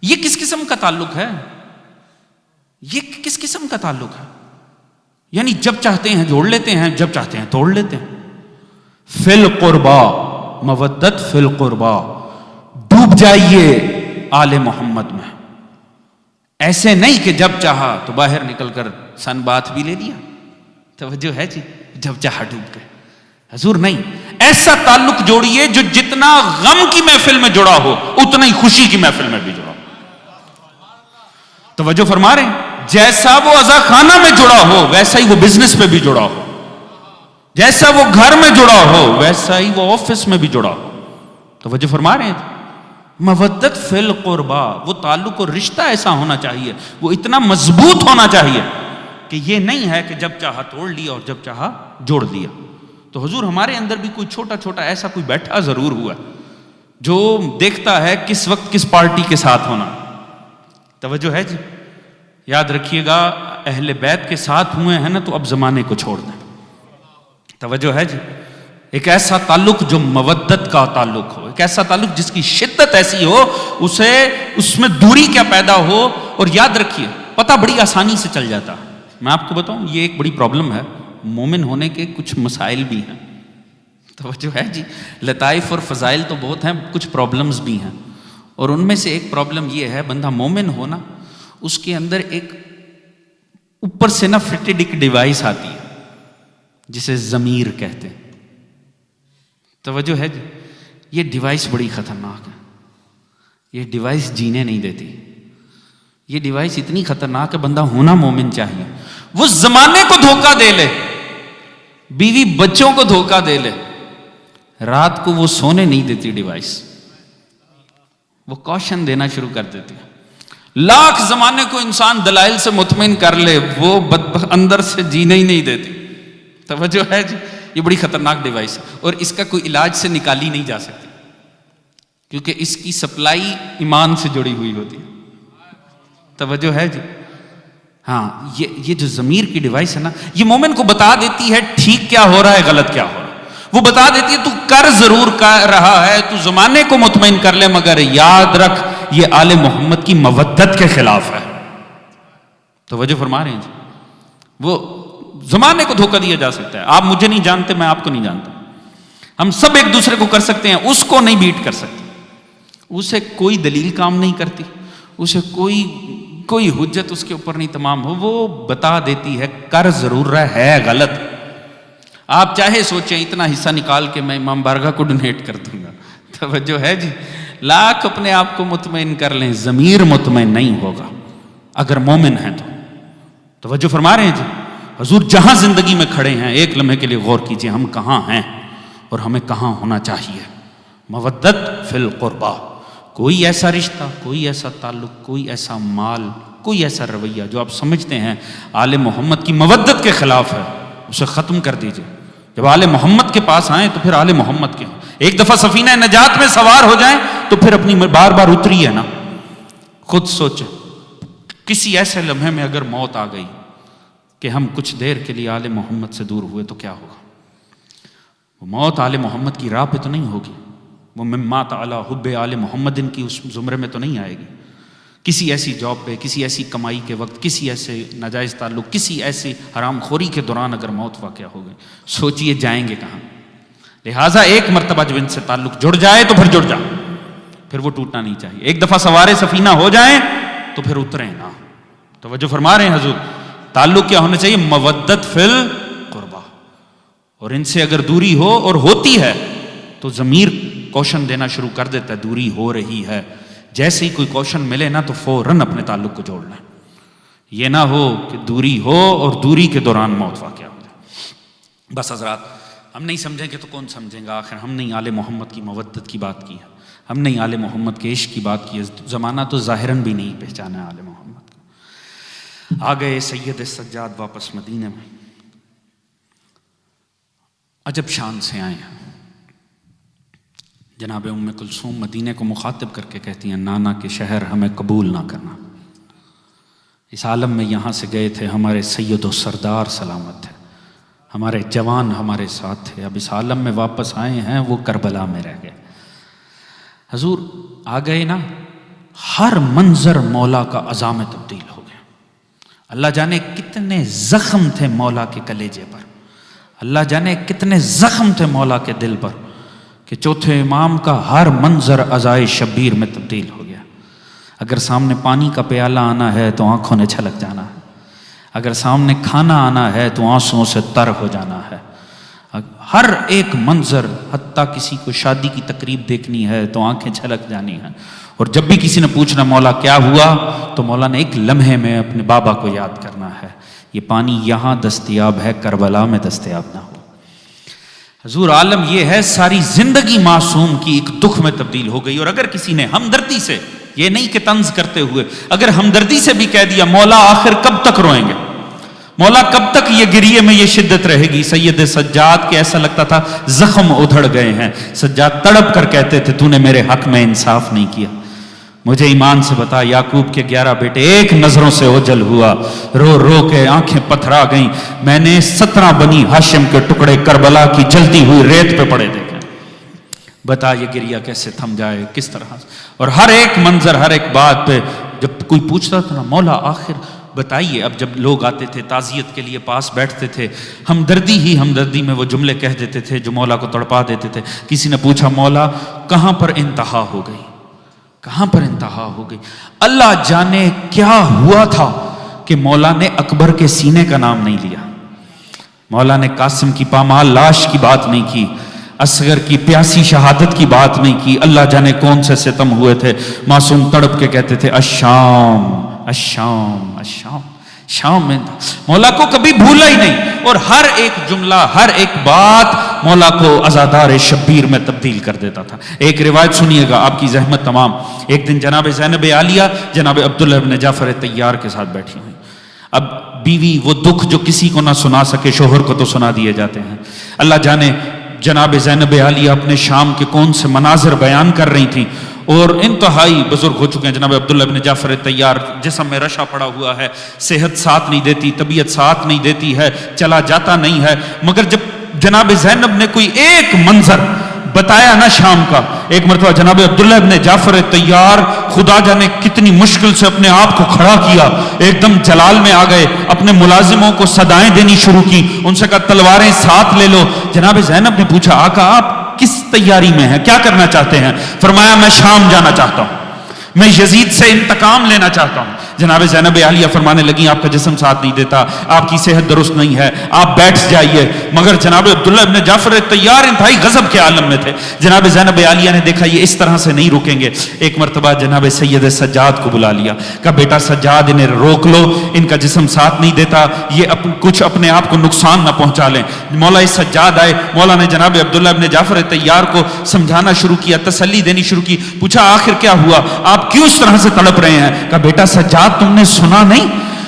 یہ کس قسم کا تعلق ہے؟ یہ کس قسم کا تعلق ہے؟ یعنی جب چاہتے ہیں جوڑ لیتے ہیں، جب چاہتے ہیں توڑ لیتے ہیں۔ فی القربا، مودت فی القربا، ڈوب جائیے آل محمد میں، ایسے نہیں کہ جب چاہا تو باہر نکل کر سن بات بھی لے لیا، توجہ ہے جی، جب چاہا ڈوب گئے، حضور نہیں، ایسا تعلق جوڑیے جو جتنا غم کی محفل میں جڑا ہو اتنا ہی خوشی کی محفل میں بھی جڑا ہو، توجہ فرما رہے ہیں، جیسا وہ عزا خانہ میں جڑا ہو ویسا ہی وہ بزنس میں بھی جڑا ہو، جیسا وہ گھر میں جڑا ہو ویسا ہی وہ آفس میں بھی جڑا ہو، توجہ فرما رہے ہیں۔ مودت فی القربا، وہ تعلق اور رشتہ ایسا ہونا چاہیے، وہ اتنا مضبوط ہونا چاہیے کہ یہ نہیں ہے کہ جب چاہا توڑ لیا اور جب چاہا جوڑ دیا۔ تو حضور ہمارے اندر بھی کوئی چھوٹا چھوٹا ایسا کوئی بیٹھا ضرور ہوا جو دیکھتا ہے کس وقت کس پارٹی کے ساتھ ہونا، توجہ ہے جی، یاد رکھیے گا اہل بیت کے ساتھ ہوئے ہیں نا تو اب زمانے کو چھوڑ دیں، توجہ ہے جی، ایک ایسا تعلق جو مودت کا تعلق ہو، ایک ایسا تعلق جس کی شدت ایسی ہو اس میں دوری کیا پیدا ہو، اور یاد رکھیے پتہ بڑی آسانی سے چل جاتا ہے۔ میں آپ کو بتاؤں یہ ایک بڑی پرابلم ہے، مومن ہونے کے کچھ مسائل بھی ہیں، توجہ ہے جی، لطائف اور فضائل تو بہت ہیں، کچھ پرابلمز بھی ہیں، اور ان میں سے ایک پرابلم یہ ہے بندہ مومن ہونا اس کے اندر ایک اوپر سے نہ فٹڈ ایک ڈیوائس آتی ہے جسے ضمیر کہتے ہیں، توجہ ہے جی، یہ ڈیوائس بڑی خطرناک ہے، یہ ڈیوائس جینے نہیں دیتی، یہ ڈیوائس اتنی خطرناک ہے بندہ ہونا مومن چاہیے، وہ زمانے کو دھوکہ دے لے، بیوی بچوں کو دھوکہ دے لے، رات کو وہ سونے نہیں دیتی ڈیوائس، وہ کوشن دینا شروع کر دیتی ہے، لاکھ زمانے کو انسان دلائل سے مطمئن کر لے وہ اندر سے جینے ہی نہیں دیتی، توجہ ہے جی، یہ بڑی خطرناک ڈیوائس ہے، اور اس کا کوئی علاج سے نکالی نہیں جا سکتی کیونکہ اس کی سپلائی ایمان سے جڑی ہوئی ہوتی ہے، توجہ ہے جی، ہاں یہ جو ضمیر کی ڈیوائس ہے نا، یہ مومن کو بتا دیتی ہے ٹھیک کیا ہو رہا ہے غلط کیا ہو رہا ہے، وہ بتا دیتی ہے تو کر ضرور کر رہا ہے، تو زمانے کو مطمئن کر لے، مگر یاد رکھ یہ آل محمد کی مودت کے خلاف ہے، توجہ فرما رہے ہیں جی. وہ زمانے کو دھوکہ دیا جا سکتا ہے. آپ مجھے نہیں جانتے, میں آپ کو نہیں جانتا. ہم سب ایک دوسرے کو کر سکتے ہیں, اس کو نہیں بیٹ کر سکتے. اسے کوئی دلیل کام نہیں کرتی, اسے کوئی حجت اس کے اوپر نہیں تمام ہو, وہ بتا دیتی ہے کر ضرور رہا ہے غلط. آپ چاہے سوچیں اتنا حصہ نکال کے میں امام بارگاہ کو ڈونیٹ کر دوں گا. توجہ ہے جی. لاکھ اپنے آپ کو مطمئن کر لیں, ضمیر مطمئن نہیں ہوگا اگر مومن ہیں تو. توجہ فرما رہے ہیں جی. حضور جہاں زندگی میں کھڑے ہیں ایک لمحے کے لیے غور کیجئے, ہم کہاں ہیں اور ہمیں کہاں ہونا چاہیے. مودت فی القربہ, کوئی ایسا رشتہ, کوئی ایسا تعلق, کوئی ایسا مال, کوئی ایسا رویہ جو آپ سمجھتے ہیں آل محمد کی مودت کے خلاف ہے, اسے ختم کر دیجئے. جب آل محمد کے پاس آئیں تو پھر آل محمد کے. ایک دفعہ سفینہ نجات میں سوار ہو جائیں تو پھر اپنی بار بار اتری ہے نا. خود سوچیں کسی ایسے لمحے میں اگر موت آ گئی کہ ہم کچھ دیر کے لیے آل محمد سے دور ہوئے تو کیا ہوگا. وہ موت آل محمد کی راہ پہ تو نہیں ہوگی, وہ مات علی حب آل محمد کی اس زمرے میں تو نہیں آئے گی. کسی ایسی جاب پہ, کسی ایسی کمائی کے وقت, کسی ایسے ناجائز تعلق, کسی ایسی حرام خوری کے دوران اگر موت واقع ہو گئی, سوچئے جائیں گے کہاں. لہٰذا ایک مرتبہ جب ان سے تعلق جڑ جائے تو پھر جڑ جائے, پھر وہ ٹوٹنا نہیں چاہیے. ایک دفعہ سوارے سفینہ ہو جائیں تو پھر اتریں نا. توجہ فرما رہے ہیں حضور. تعلق کیا ہونا چاہیے؟ مودت فی القربہ. اور ان سے اگر دوری ہو اور ہوتی ہے تو ضمیر کوشن دینا شروع کر دیتا ہے دوری ہو رہی ہے. جیسے ہی کوئی کوشن ملے نا تو فوراً اپنے تعلق کو جوڑنا. یہ نہ ہو کہ دوری ہو اور دوری کے دوران موت واقع ہو جائے. بس حضرات, ہم نہیں سمجھیں گے تو کون سمجھیں گا. آخر ہم نے آل محمد کی مودت کی بات کی ہے, ہم نے آل محمد کے عشق کی بات کی ہے. زمانہ تو ظاہراً بھی نہیں پہچانا آل محمد کا. آ گئے سید سجاد واپس مدینے میں. عجب شان سے آئے ہیں. جناب ام کلثوم مدینے کو مخاطب کر کے کہتی ہیں نانا کے شہر ہمیں قبول نہ کرنا. اس عالم میں یہاں سے گئے تھے ہمارے سید و سردار سلامت تھے, ہمارے جوان ہمارے ساتھ تھے. اب اس عالم میں واپس آئے ہیں, وہ کربلا میں رہ گئے. حضور آ گئے نا, ہر منظر مولا کا عزا میں تبدیل ہو گیا. اللہ جانے کتنے زخم تھے مولا کے کلیجے پر, اللہ جانے کتنے زخم تھے مولا کے دل پر, کہ چوتھے امام کا ہر منظر عزائے شبیر میں تبدیل ہو گیا. اگر سامنے پانی کا پیالہ آنا ہے تو آنکھوں نے چھلک جانا ہے, اگر سامنے کھانا آنا ہے تو آنسوؤں سے تر ہو جانا ہے. ہر ایک منظر, حتیٰ کسی کو شادی کی تقریب دیکھنی ہے تو آنکھیں چھلک جانی ہیں. اور جب بھی کسی نے پوچھنا مولا کیا ہوا تو مولا نے ایک لمحے میں اپنے بابا کو یاد کرنا ہے, یہ پانی یہاں دستیاب ہے, کربلا میں دستیاب نہ ہو. حضور عالم یہ ہے, ساری زندگی معصوم کی ایک دکھ میں تبدیل ہو گئی. اور اگر کسی نے ہمدردی سے, یہ نہیں کہ طنز کرتے ہوئے, اگر ہمدردی سے بھی کہہ دیا مولا آخر کب تک روئیں گے, مولا کب تک یہ گریے میں یہ شدت رہے گی. سید سجاد کے ایسا لگتا تھا زخم ادھڑ گئے ہیں. سجاد تڑپ کر کہتے تھے تو نے میرے حق میں انصاف نہیں کیا. مجھے ایمان سے بتا, یعقوب کے 11 بیٹے ایک نظروں سے اوجل ہوا, رو رو کے آنکھیں پتھرا گئیں. میں نے 17 بنی ہاشم کے ٹکڑے کربلا کی جلتی ہوئی ریت پہ پڑے دیکھے. بتا یہ گریہ کیسے تھم جائے, کس طرح. اور ہر ایک منظر, ہر ایک بات پہ جب کوئی پوچھتا تھا نا مولا آخر بتائیے. اب جب لوگ آتے تھے تعزیت کے لیے پاس بیٹھتے تھے, ہمدردی ہی ہمدردی میں وہ جملے کہہ دیتے تھے جو مولا کو تڑپا دیتے تھے. کسی نے پوچھا مولا کہاں پر انتہا ہو گئی, کہاں پر انتہا ہو گئی. اللہ جانے کیا ہوا تھا کہ مولا نے اکبر کے سینے کا نام نہیں لیا, مولا نے قاسم کی پامال لاش کی بات نہیں کی, اصغر کی پیاسی شہادت کی بات نہیں کی. اللہ جانے کون سے ستم ہوئے تھے. معصوم تڑپ کے کہتے تھے الشام الشام الشام. شام میں مولا کو کبھی بھولا ہی نہیں. اور ہر ایک جملہ, ہر ایک بات مولا کو عزادار شبیر میں تبدیل کر دیتا تھا. ایک روایت سنیے گا, آپ کی زحمت تمام. ایک دن جناب زینب عالیہ جناب عبداللہ بن جعفر طیار کے ساتھ بیٹھی ہوئی. اب بیوی وہ دکھ جو کسی کو نہ سنا سکے شوہر کو تو سنا دیے جاتے ہیں. اللہ جانے جناب زینب عالیہ اپنے شام کے کون سے مناظر بیان کر رہی تھیں, اور انتہائی بزرگ ہو چکے ہیں. جناب عبداللہ بن جعفر طیار, جسم میں رشا پڑا ہوا ہے, صحت ساتھ نہیں دیتی, طبیعت ساتھ نہیں دیتی ہے, چلا جاتا نہیں ہے. مگر جب جناب زینب نے کوئی ایک منظر بتایا نا شام کا. ایک مرتبہ جناب عبداللہ ابن جعفر طیار خدا جانے کتنی مشکل سے اپنے آپ کو کھڑا کیا, ایک دم جلال میں آ گئے, اپنے ملازموں کو صدائیں دینی شروع کی, ان سے کہا تلواریں ساتھ لے لو. جناب زینب نے پوچھا آقا آپ کس تیاری میں ہیں, کیا کرنا چاہتے ہیں؟ فرمایا میں شام جانا چاہتا ہوں, میں یزید سے انتقام لینا چاہتا ہوں. جناب زینب عالیہ فرمانے لگی آپ کا جسم ساتھ نہیں دیتا, آپ کی صحت درست نہیں ہے, آپ بیٹھ جائیے. مگر جناب عبداللہ ابن جعفر طیار انتہائی غضب کے عالم میں تھے. جناب زینب عالیہ نے دیکھا یہ اس طرح سے نہیں رکیں گے. ایک مرتبہ جناب سید سجاد کو بلا لیا, کہا بیٹا سجاد انہیں روک لو, ان کا جسم ساتھ نہیں دیتا, یہ کچھ اپنے آپ کو نقصان نہ پہنچا لیں. مولا سجاد آئے, مولا نے جناب عبداللہ ابن جعفر طیار کو سمجھانا شروع کیا, تسلی دینی شروع کی. پوچھا آخر کیا ہوا, آپ کیوں اس طرح سے تڑپ رہے ہیں؟ کہا بیٹا سجاد تم نے سنا نہیں,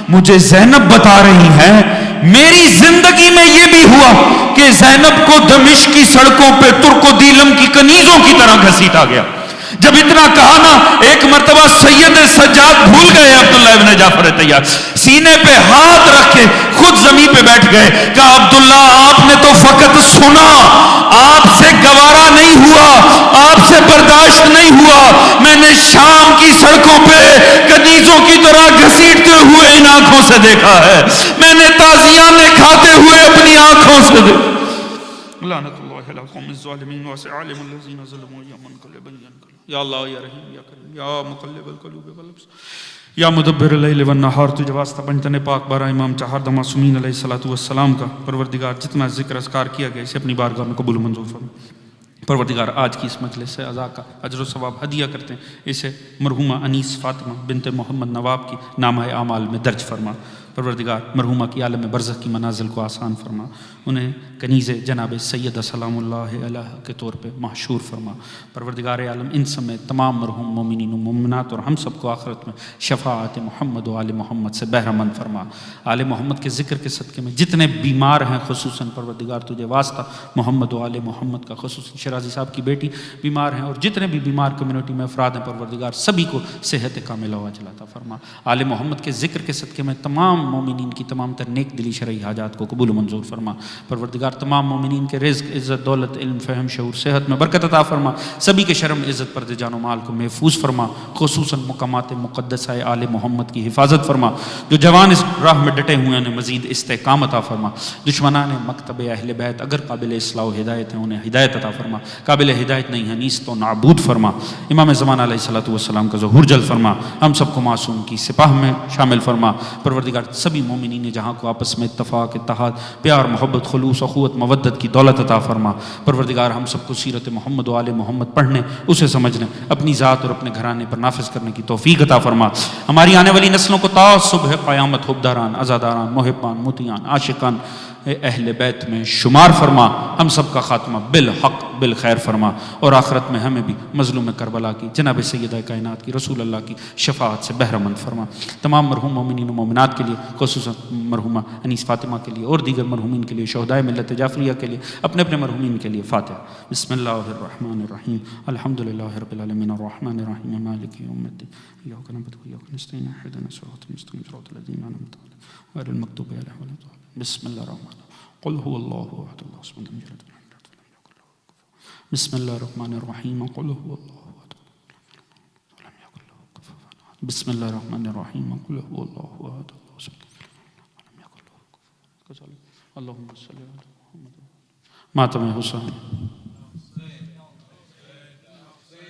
مجھے زینب بتا رہی ہیں میری زندگی میں یہ بھی ہوا کہ زینب کو دمشق کی سڑکوں پہ ترک و دیلم کی کنیزوں کی طرح گھسیٹا گیا. جب اتنا کہا نا, ایک مرتبہ سید سجاد بھول گئے عبداللہ ابن جعفر طیار, سینے پہ ہاتھ رکھ کے خود زمین پہ بیٹھ گئے. کہا عبداللہ آپ نے تو فقط سنا, آپ سے گوارا نہیں ہوا, آپ سے برداشت نہیں ہوا, میں نے شام کی سڑکوں پہ کنیزوں کی طرح گھسیٹتے ہوئے ان آنکھوں سے دیکھا ہے, میں نے تازیانے کھاتے ہوئے اپنی آنکھوں سے دیکھا. لعنت اللہ علی قوم الظالمین وسعالم الذین ظلموا یا منقلبا ینقلب. یا اللہ یا رحیم یا کریم یا مقلب القلوب والابصار یا مدبر اللیل والنہار. تجھے واسطہ بنتن پاک بارہ امام چہار معصومین علیہ الصلوۃ والسلام کا. پروردگار جتنا ذکر اذکار کیا گیا اسے اپنی بارگاہ میں قبول منظور فرما. پروردگار آج کی اس مجلس سے عزا کا اجر و ثواب ہدیہ کرتے ہیں, اسے مرحومہ انیس فاطمہ بنت محمد نواب کی نامہ اعمال میں درج فرما. پروردگار مرحومہ کی عالم برزخ کی منازل کو آسان فرما, انہیں کنیز جناب سید سلام اللہ علیہ کے طور پہ محشور فرما. پروردگار عالم ان سمیت تمام مرحوم مومنین و مومنات اور ہم سب کو آخرت میں شفاعت محمد و آل محمد سے بہرہ مند فرما. آل محمد کے ذکر کے صدقے میں جتنے بیمار ہیں خصوصاً پروردگار تجھے واسطہ محمد و آل محمد کا, خصوصاً شرازی صاحب کی بیٹی بیمار ہیں اور جتنے بھی بیمار کمیونٹی میں افراد ہیں پروردگار سبھی کو صحت کاملہ و عاجلہ عطا فرما. آل محمد کے ذکر کے صدقے میں تمام مومنین کی تمام تر نیک دلی شرعی حاجات کو قبول و منظور فرما. پروردگار تمام مومنین کے رزق, عزت, دولت, علم, فہم, شعور, صحت میں برکت عطا فرما. سبھی کے شرم, عزت, پردے, جان و مال کو محفوظ فرما. خصوصاً مقامات مقدسہ آل محمد کی حفاظت فرما. جو جوان اس راہ میں ڈٹے ہوئے ہیں مزید استحکام عطا فرما. دشمنان مکتب اہل بیت اگر قابل اصلاح و ہدایت ہیں انہیں ہدایت عطا فرما, قابل ہدایت نہیں ہے نیست و نابود فرما. امام زمان علیہ الصلوۃ والسلام کا ظہور جلد فرما. ہم سب کو معصوم کی سپاہ میں شامل فرما. پروردگار سبھی مومنین جہاں کو آپس میں اتفاق, اتحاد, پیار, محبت, خلوص, اخوت, مودت کی دولت عطا فرما. پروردگار ہم سب کو سیرت محمد و آل محمد پڑھنے, اسے سمجھنے, اپنی ذات اور اپنے گھرانے پر نافذ کرنے کی توفیق عطا فرما. ہماری آنے والی نسلوں کو تا صبح قیامت حبداران, عزاداران, محبان, مطیعان, عاشقان اہل بیت میں شمار فرما. ہم سب کا خاتمہ بالحق بالخیر فرما, اور آخرت میں ہمیں بھی مظلوم کربلا کی جناب سیدہ کائنات کی رسول اللہ کی شفاعت سے بہرہ مند فرما. تمام مرحوم مومنین و مومنات کے لیے, خصوصاً مرحومہ انیس فاطمہ کے لیے اور دیگر مرحومین کے لیے, شہدائے ملت جعفریہ کے لیے, اپنے اپنے مرحومین کے لیے. فاتحہ. بسم اللہ الرحمن الرحیم. الحمدللہ رب العالمین الرحمن الرحیم مالک یوم الدین. ایاک نعبد و ایاک نستعین اهدنا الصراط المستقیم صراط الذین انعمت علیہم غیر المغضوب علیہم ولا الضالین. بسم اللہ الرحمن الرحیم. قل هو اللہ احد اللہ الصمد لم یلد ولم یولد ولم یکن له کفوا احد. بسم اللہ الرحمن الرحیم. قل هو اللہ احد ولم یکن له کفوا احد. بسم اللہ الرحمن الرحیم. قل هو اللہ احد اللہ الصمد ولم یکن له کفوا احد. اللهم صل علی محمد. ماتم حسین.